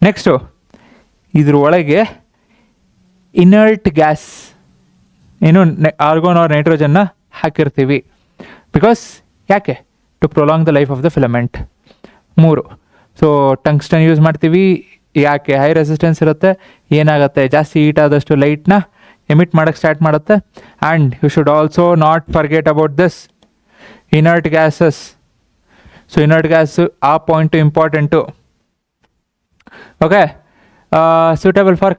ನೆಕ್ಸ್ಟು ಇದ್ರೊಳಗೆ ಇನರ್ಟ್ ಗ್ಯಾಸ್ ಏನು ಆರ್ಗೋನ್ ಆರ್ ನೈಟ್ರೋಜನ್ನ ಹಾಕಿರ್ತೀವಿ. ಬಿಕಾಸ್ ಯಾಕೆ, to prolong the life of the filament. 3. So tungsten use ಮಾಡ್ತೀವಿ, ಯಾಕೆ, ಹೈ ರೆಸಿಸ್ಟೆನ್ಸ್ ಇರುತ್ತೆ, ಏನಾಗುತ್ತೆ, ಜಾಸ್ತಿ ಹೀಟ್ ಆದಷ್ಟು ಲೈಟ್ನ ಎಮಿಟ್ ಮಾಡೋಕ್ಕೆ ಸ್ಟಾರ್ಟ್ ಮಾಡುತ್ತೆ. And you should also not forget about this inert gases. So inert gas ಆ point important. Okay, suitable for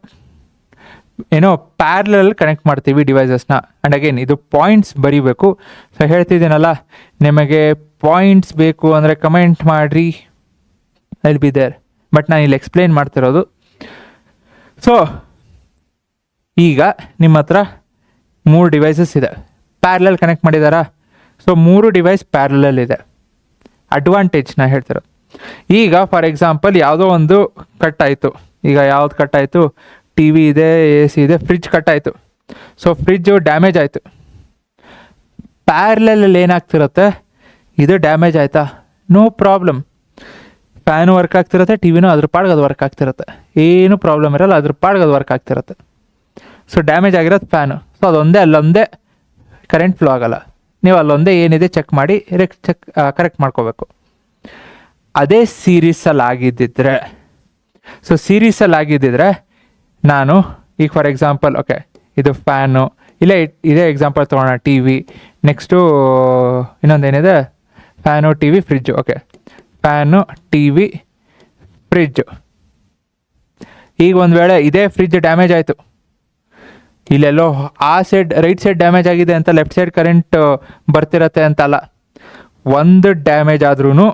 ಏನೋ ಪ್ಯಾರಲಲ್ ಕನೆಕ್ಟ್ ಮಾಡ್ತೀವಿ ಡಿವೈಸಸ್ನ. ಆ್ಯಂಡ್ ಅಗೇನ್ ಇದು ಪಾಯಿಂಟ್ಸ್ ಬರೀಬೇಕು. ಸೊ ಹೇಳ್ತಿದ್ದೀನಲ್ಲ, ನಿಮಗೆ ಪಾಯಿಂಟ್ಸ್ ಬೇಕು ಅಂದರೆ ಕಮೆಂಟ್ ಮಾಡಿರಿ, ಐಲ್ ಬಿ ದೇರ್. ಬಟ್ ನಾನು ಇಲ್ಲಿ ಎಕ್ಸ್ಪ್ಲೇನ್ ಮಾಡ್ತಿರೋದು. ಸೊ ಈಗ ನಿಮ್ಮ ಹತ್ರ 3 ಡಿವೈಸಸ್ ಇದೆ, ಪ್ಯಾರಲಲ್ ಕನೆಕ್ಟ್ ಮಾಡಿದಾರಾ? ಸೊ 3 ಡಿವೈಸ್ ಪ್ಯಾರಲಲ್ ಇದೆ. ಅಡ್ವಾಂಟೇಜ್ ನಾ ಹೇಳ್ತಿರೋದು. ಈಗ ಫಾರ್ ಎಕ್ಸಾಂಪಲ್ ಯಾವುದೋ ಒಂದು ಕಟ್ ಆಯಿತು. ಈಗ ಯಾವ್ದು ಕಟ್ ಆಯಿತು? ಟಿ ವಿ ಇದೆ, ಎ ಸಿ ಇದೆ, ಫ್ರಿಜ್ ಕಟ್ ಆಯಿತು. ಸೊ ಫ್ರಿಜ್ಜು ಡ್ಯಾಮೇಜ್ ಆಯಿತು. ಪ್ಯಾರಲಲ್ಲಿ ಏನಾಗ್ತಿರುತ್ತೆ? ಇದು ಡ್ಯಾಮೇಜ್ ಆಯಿತಾ? No problem. ಫ್ಯಾನು ವರ್ಕ್ ಆಗ್ತಿರುತ್ತೆ, ಟಿ ವಿನೂ ಅದ್ರ ಪಾಡ್ಗೆ ಅದು ವರ್ಕ್ ಆಗ್ತಿರುತ್ತೆ, ಏನು ಪ್ರಾಬ್ಲಮ್ ಇರಲ್ಲ, ಅದ್ರ ಪಾಡ್ಗೆ ಅದು ವರ್ಕ್ ಆಗ್ತಿರುತ್ತೆ. ಸೊ ಡ್ಯಾಮೇಜ್ ಆಗಿರೋದು ಫ್ಯಾನು. ಸೊ ಅದೊಂದೇ, ಅಲ್ಲೊಂದೇ ಕರೆಂಟ್ ಫ್ಲೋ ಆಗೋಲ್ಲ. ನೀವು ಅಲ್ಲೊಂದೇ ಏನಿದೆ ಚೆಕ್ ಮಾಡಿ ಕರೆಕ್ಟ್ ಮಾಡ್ಕೋಬೇಕು. ಅದೇ ಸೀರೀಸಲ್ಲಿ ಆಗಿದ್ದಿದ್ರೆ, ಸೊ ಸೀರೀಸಲ್ಲಿ ಆಗಿದ್ದಿದ್ರೆ ನಾನು ಈಗ ಫಾರ್ ಎಕ್ಸಾಂಪಲ್, ಓಕೆ ಇದು ಫ್ಯಾನು, ಇದೇ ಎಕ್ಸಾಂಪಲ್ ತೊಗೊಳ್ಳೋಣ. ಟಿ ವಿ, ನೆಕ್ಸ್ಟು ಇನ್ನೊಂದೇನಿದೆ, fan, TV, fridge. Okay, fan, TV, fridge. ಈಗ ಒಂದು ವೇಳೆ ಇದೇ ಫ್ರಿಜ್ ಡ್ಯಾಮೇಜ್ ಆಯಿತು, ಇಲ್ಲೆಲ್ಲೋ ಆ ಸೈಡ್ ರೈಟ್ ಸೈಡ್ ಡ್ಯಾಮೇಜ್ ಆಗಿದೆ ಅಂತ ಲೆಫ್ಟ್ ಸೈಡ್ ಕರೆಂಟ್ ಬರ್ತಿರತ್ತೆ ಅಂತಲ್ಲ. ಒಂದು ಡ್ಯಾಮೇಜ್ ಆದ್ರೂ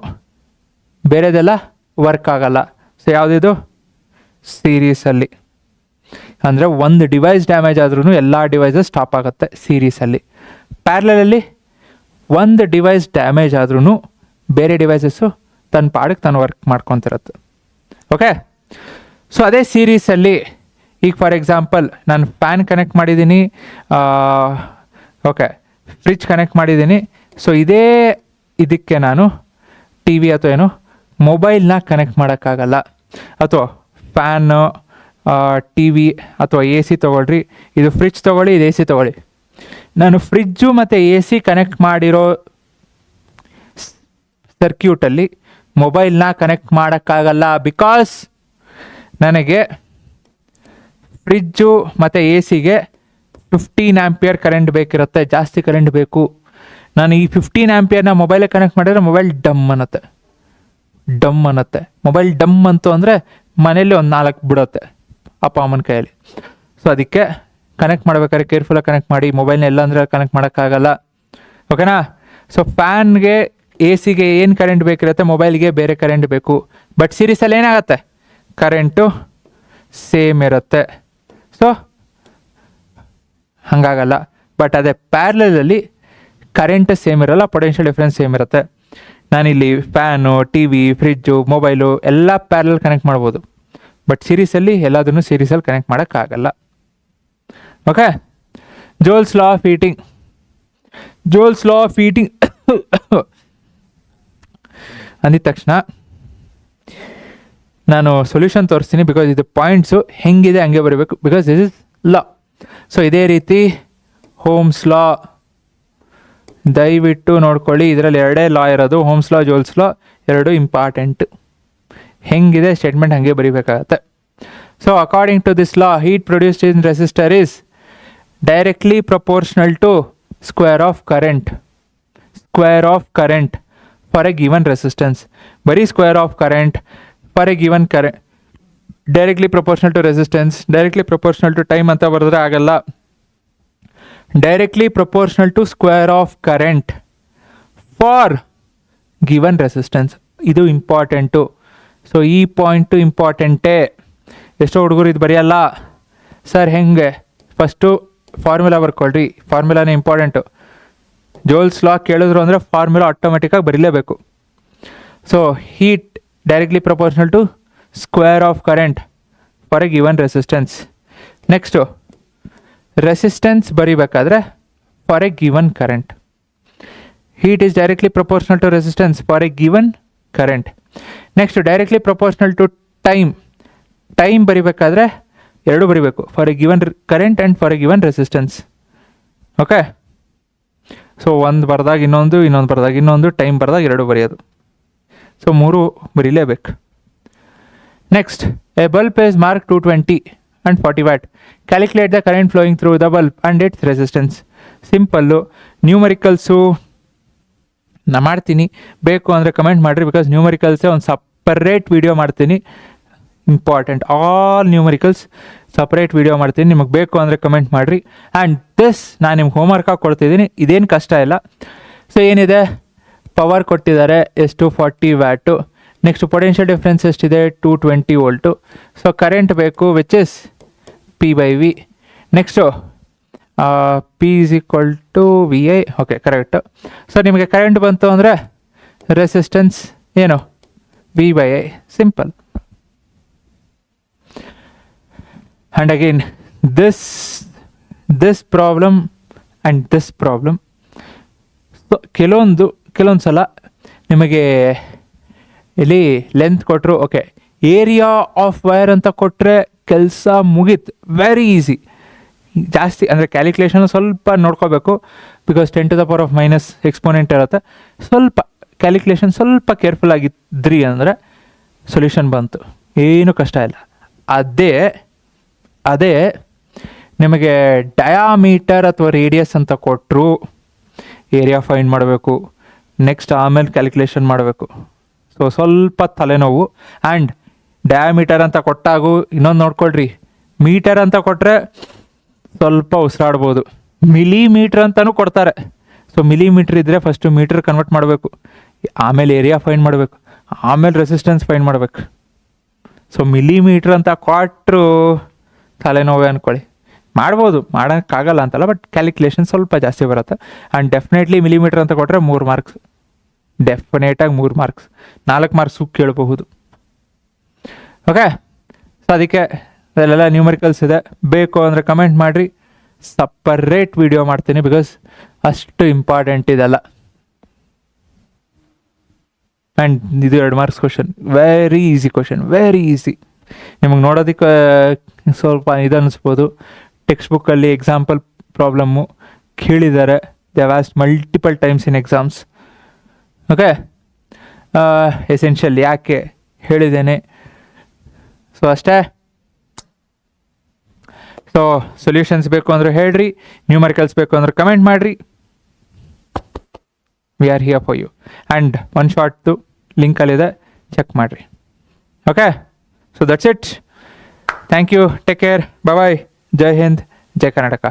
ಬೇರೆದೆಲ್ಲ ವರ್ಕ್ ಆಗಲ್ಲ. ಸೊ ಯಾವುದಿದು? ಸೀರೀಸಲ್ಲಿ. ಅಂದರೆ ಒಂದು ಡಿವೈಸ್ ಡ್ಯಾಮೇಜ್ ಆದ್ರೂ ಎಲ್ಲ ಡಿವೈಸಸ್ ಸ್ಟಾಪ್ ಆಗುತ್ತೆ ಸೀರೀಸಲ್ಲಿ. ಪ್ಯಾರಲಲ್ಲಿ ಒಂದು ಡಿವೈಸ್ ಡ್ಯಾಮೇಜ್ ಆದ್ರೂ ಬೇರೆ ಡಿವೈಸಸ್ಸು ತನ್ನ ಪಾಡಿಗೆ ತಾನು ವರ್ಕ್ ಮಾಡ್ಕೊತಿರತ್ತೆ. ಓಕೆ, ಸೊ ಅದೇ ಸೀರೀಸಲ್ಲಿ ಈಗ ಫಾರ್ ಎಕ್ಸಾಂಪಲ್ ನಾನು ಫ್ಯಾನ್ ಕನೆಕ್ಟ್ ಮಾಡಿದ್ದೀನಿ, ಓಕೆ ಫ್ರಿಜ್ ಕನೆಕ್ಟ್ ಮಾಡಿದ್ದೀನಿ. ಸೊ ಇದೇ ಇದಕ್ಕೆ ನಾನು ಟಿ ವಿ ಅಥವಾ ಏನು ಮೊಬೈಲ್ನ ಕನೆಕ್ಟ್ ಮಾಡೋಕ್ಕಾಗಲ್ಲ. ಅಥವಾ ಫ್ಯಾನು, ಟಿ ವಿ ಅಥವಾ ಎ ಸಿ ತೊಗೊಳ್ರಿ, ಇದು ಫ್ರಿಜ್ ತೊಗೊಳ್ಳಿ, ಇದು ಎ ಸಿ ತೊಗೊಳ್ಳಿ. ನಾನು ಫ್ರಿಜ್ಜು ಮತ್ತು ಎ ಸಿ ಕನೆಕ್ಟ್ ಮಾಡಿರೋ ಸರ್ಕ್ಯೂಟಲ್ಲಿ ಮೊಬೈಲ್ನ ಕನೆಕ್ಟ್ ಮಾಡೋಕ್ಕಾಗಲ್ಲ. ಬಿಕಾಸ್ ನನಗೆ ಫ್ರಿಜ್ಜು ಮತ್ತು ಎ ಸಿಗೆ 15 ಆಂಪಿಯರ್ ಕರೆಂಟ್ ಬೇಕಿರುತ್ತೆ, ಜಾಸ್ತಿ ಕರೆಂಟ್ ಬೇಕು. ನಾನು ಈ 15 ಆಂಪಿಯರ್ನ ಮೊಬೈಲಿಗೆ ಕನೆಕ್ಟ್ ಮಾಡಿದ್ರೆ ಮೊಬೈಲ್ ಡಮ್ ಅನ್ನತ್ತೆ. ಮೊಬೈಲ್ ಡಮ್ ಅಂತು ಅಂದರೆ ಮನೇಲಿ ಒಂದು 4 ಬಿಡುತ್ತೆ ಅಪ್ಪ ಅಮ್ಮನ ಕೈಯಲ್ಲಿ. ಸೊ ಅದಕ್ಕೆ ಕನೆಕ್ಟ್ ಮಾಡ್ಬೇಕಾದ್ರೆ ಕೇರ್ಫುಲ್ಲಾಗಿ ಕನೆಕ್ಟ್ ಮಾಡಿ. ಮೊಬೈಲ್ನ ಎಲ್ಲ ಅಂದರೆ ಕನೆಕ್ಟ್ ಮಾಡೋಕ್ಕಾಗಲ್ಲ. ಓಕೆನಾ? ಸೊ ಫ್ಯಾನ್ಗೆ, ಎ ಸಿಗೆ ಏನು ಕರೆಂಟ್ ಬೇಕಿರುತ್ತೆ, ಮೊಬೈಲ್ಗೆ ಬೇರೆ ಕರೆಂಟ್ ಬೇಕು. ಬಟ್ ಸೀರೀಸಲ್ಲಿ ಏನಾಗುತ್ತೆ? ಕರೆಂಟು ಸೇಮ್ ಇರುತ್ತೆ. ಸೊ ಹಾಗಾಗಲ್ಲ. ಬಟ್ ಅದೇ ಪ್ಯಾರಲಲ್ಲಿ ಕರೆಂಟ್ ಸೇಮ್ ಇರಲ್ಲ, ಪೊಟೆನ್ಷಿಯಲ್ ಡಿಫ್ರೆನ್ಸ್ ಸೇಮ್ ಇರುತ್ತೆ. ನಾನಿಲ್ಲಿ fan, TV, fridge, mobile ಎಲ್ಲ ಪ್ಯಾರಲಲ್ ಕನೆಕ್ಟ್ ಮಾಡ್ಬೋದು. ಬಟ್ ಸೀರೀಸಲ್ಲಿ ಎಲ್ಲದನ್ನು ಸೀರೀಸಲ್ಲಿ ಕನೆಕ್ಟ್ ಮಾಡೋಕ್ಕಾಗಲ್ಲ. Okay, Joule's law of heating ಅಂದಿದ ತಕ್ಷಣ ನಾನು ಸೊಲ್ಯೂಷನ್ ತೋರಿಸ್ತೀನಿ. ಬಿಕಾಸ್ ಇದು ಪಾಯಿಂಟ್ಸು ಹೆಂಗಿದೆ ಹಂಗೆ ಬರಬೇಕು, because this is law. So ಇದೇ ರೀತಿ ಹೋಮ್ಸ್ ಲಾ ದಯವಿಟ್ಟು ನೋಡ್ಕೊಳ್ಳಿ. ಇದರಲ್ಲಿ 2 ಲಾ ಇರೋದು, Ohm's law, Joule's law, 2 important. ಹೆಂಗಿದೆ ಸ್ಟೇಟ್ಮೆಂಟ್ ಹಂಗೆ ಬರೀಬೇಕಾಗತ್ತೆ. So according to this law, heat produced in resistor is directly proportional to square of current for a given resistance. ಬರೀ square of current for a given current, directly proportional to resistance, directly proportional to time ಅಂತ ಬರೆದ್ರೆ ಆಗಲ್ಲ. Directly proportional to square of current for given resistance. ಇದು important. So ಈ point ಇಂಪಾರ್ಟೆಂಟೇ. ಎಷ್ಟೋ ಹುಡುಗರು ಇದು ಬರೆಯಲ್ಲ ಸರ್. ಹೆಂಗೆ? ಫಸ್ಟು ಫಾರ್ಮುಲಾ ಬರ್ಕೊಳ್ರಿ, ಫಾರ್ಮುಲಾನೇ ಇಂಪಾರ್ಟೆಂಟು. ಜೋಲ್ಸ್ ಲಾ ಕೇಳಿದ್ರು ಅಂದರೆ ಫಾರ್ಮುಲಾ ಆಟೋಮೆಟಿಕ್ಕಾಗಿ ಬರೀಲೇಬೇಕು. So heat directly proportional to square of current for a given resistance. Next resistance ಬರೀಬೇಕಾದ್ರೆ for a given current. Heat is directly proportional to resistance for a given current. Next directly proportional to time ಬರೀಬೇಕಾದ್ರೆ 2 ಬರೀಬೇಕು, for a given current and for a given resistance. Okay, so ಒಂದು ಬರ್ದಾಗ ಇನ್ನೊಂದು ಬರ್ದಾಗ ಇನ್ನೊಂದು, time ಬರ್ದಾಗ 2 ಬರೆಯೋದು. So 3 ಬರೀಲೇಬೇಕು. Next, a bulb is marked 220 and 40 watt. Calculate the current flowing through the bulb and its resistance. Simple. Numericals ನಾ ಮಾಡ್ತೀನಿ, ಬೇಕು ಅಂದರೆ ಕಮೆಂಟ್ ಮಾಡಿರಿ. ಬಿಕಾಸ್ ನ್ಯೂಮರಿಕಲ್ಸೇ ಒಂದು ಸಪರೇಟ್ ವಿಡಿಯೋ ಮಾಡ್ತೀನಿ. Important. All numericals separate video ಮಾಡ್ತೀನಿ, ನಿಮಗೆ ಬೇಕು ಅಂದರೆ ಕಮೆಂಟ್ ಮಾಡಿರಿ. ಆ್ಯಂಡ್ ನಾನು ನಿಮ್ಗೆ ಹೋಮ್ವರ್ಕಾಗಿ ಕೊಡ್ತಿದ್ದೀನಿ, ಇದೇನು ಕಷ್ಟ ಇಲ್ಲ. ಸೊ ಏನಿದೆ, ಪವರ್ ಕೊಟ್ಟಿದ್ದಾರೆ ಎಷ್ಟು 40 ವ್ಯಾಟು. ನೆಕ್ಸ್ಟ್ ಪೊಟೆನ್ಷಿಯಲ್ ಡಿಫ್ರೆನ್ಸ್ ಎಷ್ಟಿದೆ 220 ವೋಲ್ಟು. ಸೊ ಕರೆಂಟ್ ಬೇಕು which is P/V. Next P = VI. Okay, correct. So ನಿಮಗೆ ಕರೆಂಟ್ ಬಂತು ಅಂದರೆ ರೆಸಿಸ್ಟೆನ್ಸ್ ಏನು V/I, simple. And again this problem and this problem. So ಕೆಲವೊಂದು ಸಲ ನಿಮಗೆ ಇಲ್ಲಿ ಲೆಂತ್ ಕೊಟ್ಟರು, ಓಕೆ ಏರಿಯಾ ಆಫ್ ವೈರ್ ಅಂತ ಕೊಟ್ಟರೆ ಕೆಲಸ ಮುಗೀತು, ವೆರಿ ಈಸಿ. ಜಾಸ್ತಿ ಅಂದರೆ ಕ್ಯಾಲ್ಕುಲೇಷನ್ ಸ್ವಲ್ಪ ನೋಡ್ಕೋಬೇಕು, ಬಿಕಾಸ್ 10⁻⁻⁻ ಎಕ್ಸ್ಪೋನೆಂಟ್ ಇರುತ್ತೆ. ಸ್ವಲ್ಪ ಕ್ಯಾಲ್ಕುಲೇಷನ್ ಸ್ವಲ್ಪ ಕೇರ್ಫುಲ್ ಆಗಿದ್ರಿ ಅಂದರೆ ಸೊಲ್ಯೂಷನ್ ಬಂತು, ಏನೂ ಕಷ್ಟ ಇಲ್ಲ. ಅದೇ ನಿಮಗೆ ಡಯಾಮೀಟರ್ ಅಥವಾ ರೇಡಿಯಸ್ ಅಂತ ಕೊಟ್ಟರು, ಏರಿಯಾ ಫೈಂಡ್ ಮಾಡಬೇಕು, ನೆಕ್ಸ್ಟ್ ಆಮೇಲೆ ಕ್ಯಾಲ್ಕುಲೇಷನ್ ಮಾಡಬೇಕು. ಸೊ ಸ್ವಲ್ಪ ತಲೆನೋವು. ಆ್ಯಂಡ್ ಡಯಾಮೀಟರ್ ಅಂತ ಕೊಟ್ಟಾಗೂ ಇನ್ನೊಂದು ನೋಡ್ಕೊಳ್ರಿ, ಮೀಟರ್ ಅಂತ ಕೊಟ್ಟರೆ ಸ್ವಲ್ಪ ಉಸಿರಾಡ್ಬೋದು. ಮಿಲಿಮೀಟ್ರ್ ಅಂತಲೂ ಕೊಡ್ತಾರೆ. ಸೊ ಮಿಲಿಮೀಟ್ರ್ ಇದ್ದರೆ ಫಸ್ಟು ಮೀಟ್ರ್ ಕನ್ವರ್ಟ್ ಮಾಡಬೇಕು, ಆಮೇಲೆ ಏರಿಯಾ ಫೈಂಡ್ ಮಾಡಬೇಕು, ಆಮೇಲೆ ರೆಸಿಸ್ಟೆನ್ಸ್ ಫೈಂಡ್ ಮಾಡಬೇಕು. ಸೊ ಮಿಲಿಮೀಟ್ರ್ ಅಂತ ಕೊಟ್ಟರು ತಲೆನೋವೇ ಅಂದ್ಕೊಳ್ಳಿ. ಮಾಡ್ಬೋದು, ಮಾಡೋಕ್ಕಾಗಲ್ಲ ಅಂತಲ್ಲ, ಬಟ್ ಕ್ಯಾಲ್ಕುಲೇಷನ್ ಸ್ವಲ್ಪ ಜಾಸ್ತಿ ಬರುತ್ತೆ. ಆ್ಯಂಡ್ ಡೆಫಿನೆಟ್ಲಿ ಮಿಲಿಮೀಟ್ರ್ ಅಂತ ಕೊಟ್ಟರೆ 3 ಮಾರ್ಕ್ಸ್, ಡೆಫಿನೇಟಾಗಿ 3 ಮಾರ್ಕ್ಸ್, 4 ಮಾರ್ಕ್ಸು ಕೇಳಬಹುದು. ಓಕೆ, ಸೊ ಅದಕ್ಕೆ ಅದೆಲ್ಲ ನ್ಯೂಮರಿಕಲ್ಸ್ ಇದೆ, ಬೇಕು ಅಂದರೆ ಕಮೆಂಟ್ ಮಾಡಿರಿ, ಸಪರೇಟ್ ವಿಡಿಯೋ ಮಾಡ್ತೀನಿ, ಬಿಕಾಸ್ ಅಷ್ಟು ಇಂಪಾರ್ಟೆಂಟ್ ಇದೆಲ್ಲ. ಆ್ಯಂಡ್ ಇದು 2 marks question, very easy question, very easy. ನಿಮಗೆ ನೋಡೋದಕ್ಕೆ ಸ್ವಲ್ಪ ಇದು ಅನ್ನಿಸ್ಬೋದು. ಟೆಕ್ಸ್ಟ್ ಬುಕ್ಕಲ್ಲಿ ಎಕ್ಸಾಂಪಲ್ ಪ್ರಾಬ್ಲಮ್ಮು ಕೇಳಿದ್ದಾರೆ, they have asked multiple times in exams. Okay, essential ಯಾಕೆ ಹೇಳಿದ್ದೇನೆ. ಸೊ ಅಷ್ಟೇ. ಸೊ ಸೊಲ್ಯೂಷನ್ಸ್ ಬೇಕು ಅಂದರೆ ಹೇಳ್ರಿ, ನ್ಯೂಮರಿಕಲ್ಸ್ ಬೇಕು ಅಂದರೆ ಕಮೆಂಟ್ ಮಾಡಿರಿ. We are here for you. And one ಶಾರ್ಟ್ದು ಲಿಂಕಲ್ಲಿದೆ, ಚೆಕ್ ಮಾಡಿರಿ. Okay, so that's it. Thank you, take care, bye, ಜೈ ಹಿಂದ್, ಜೈ ಕರ್ನಾಟಕ.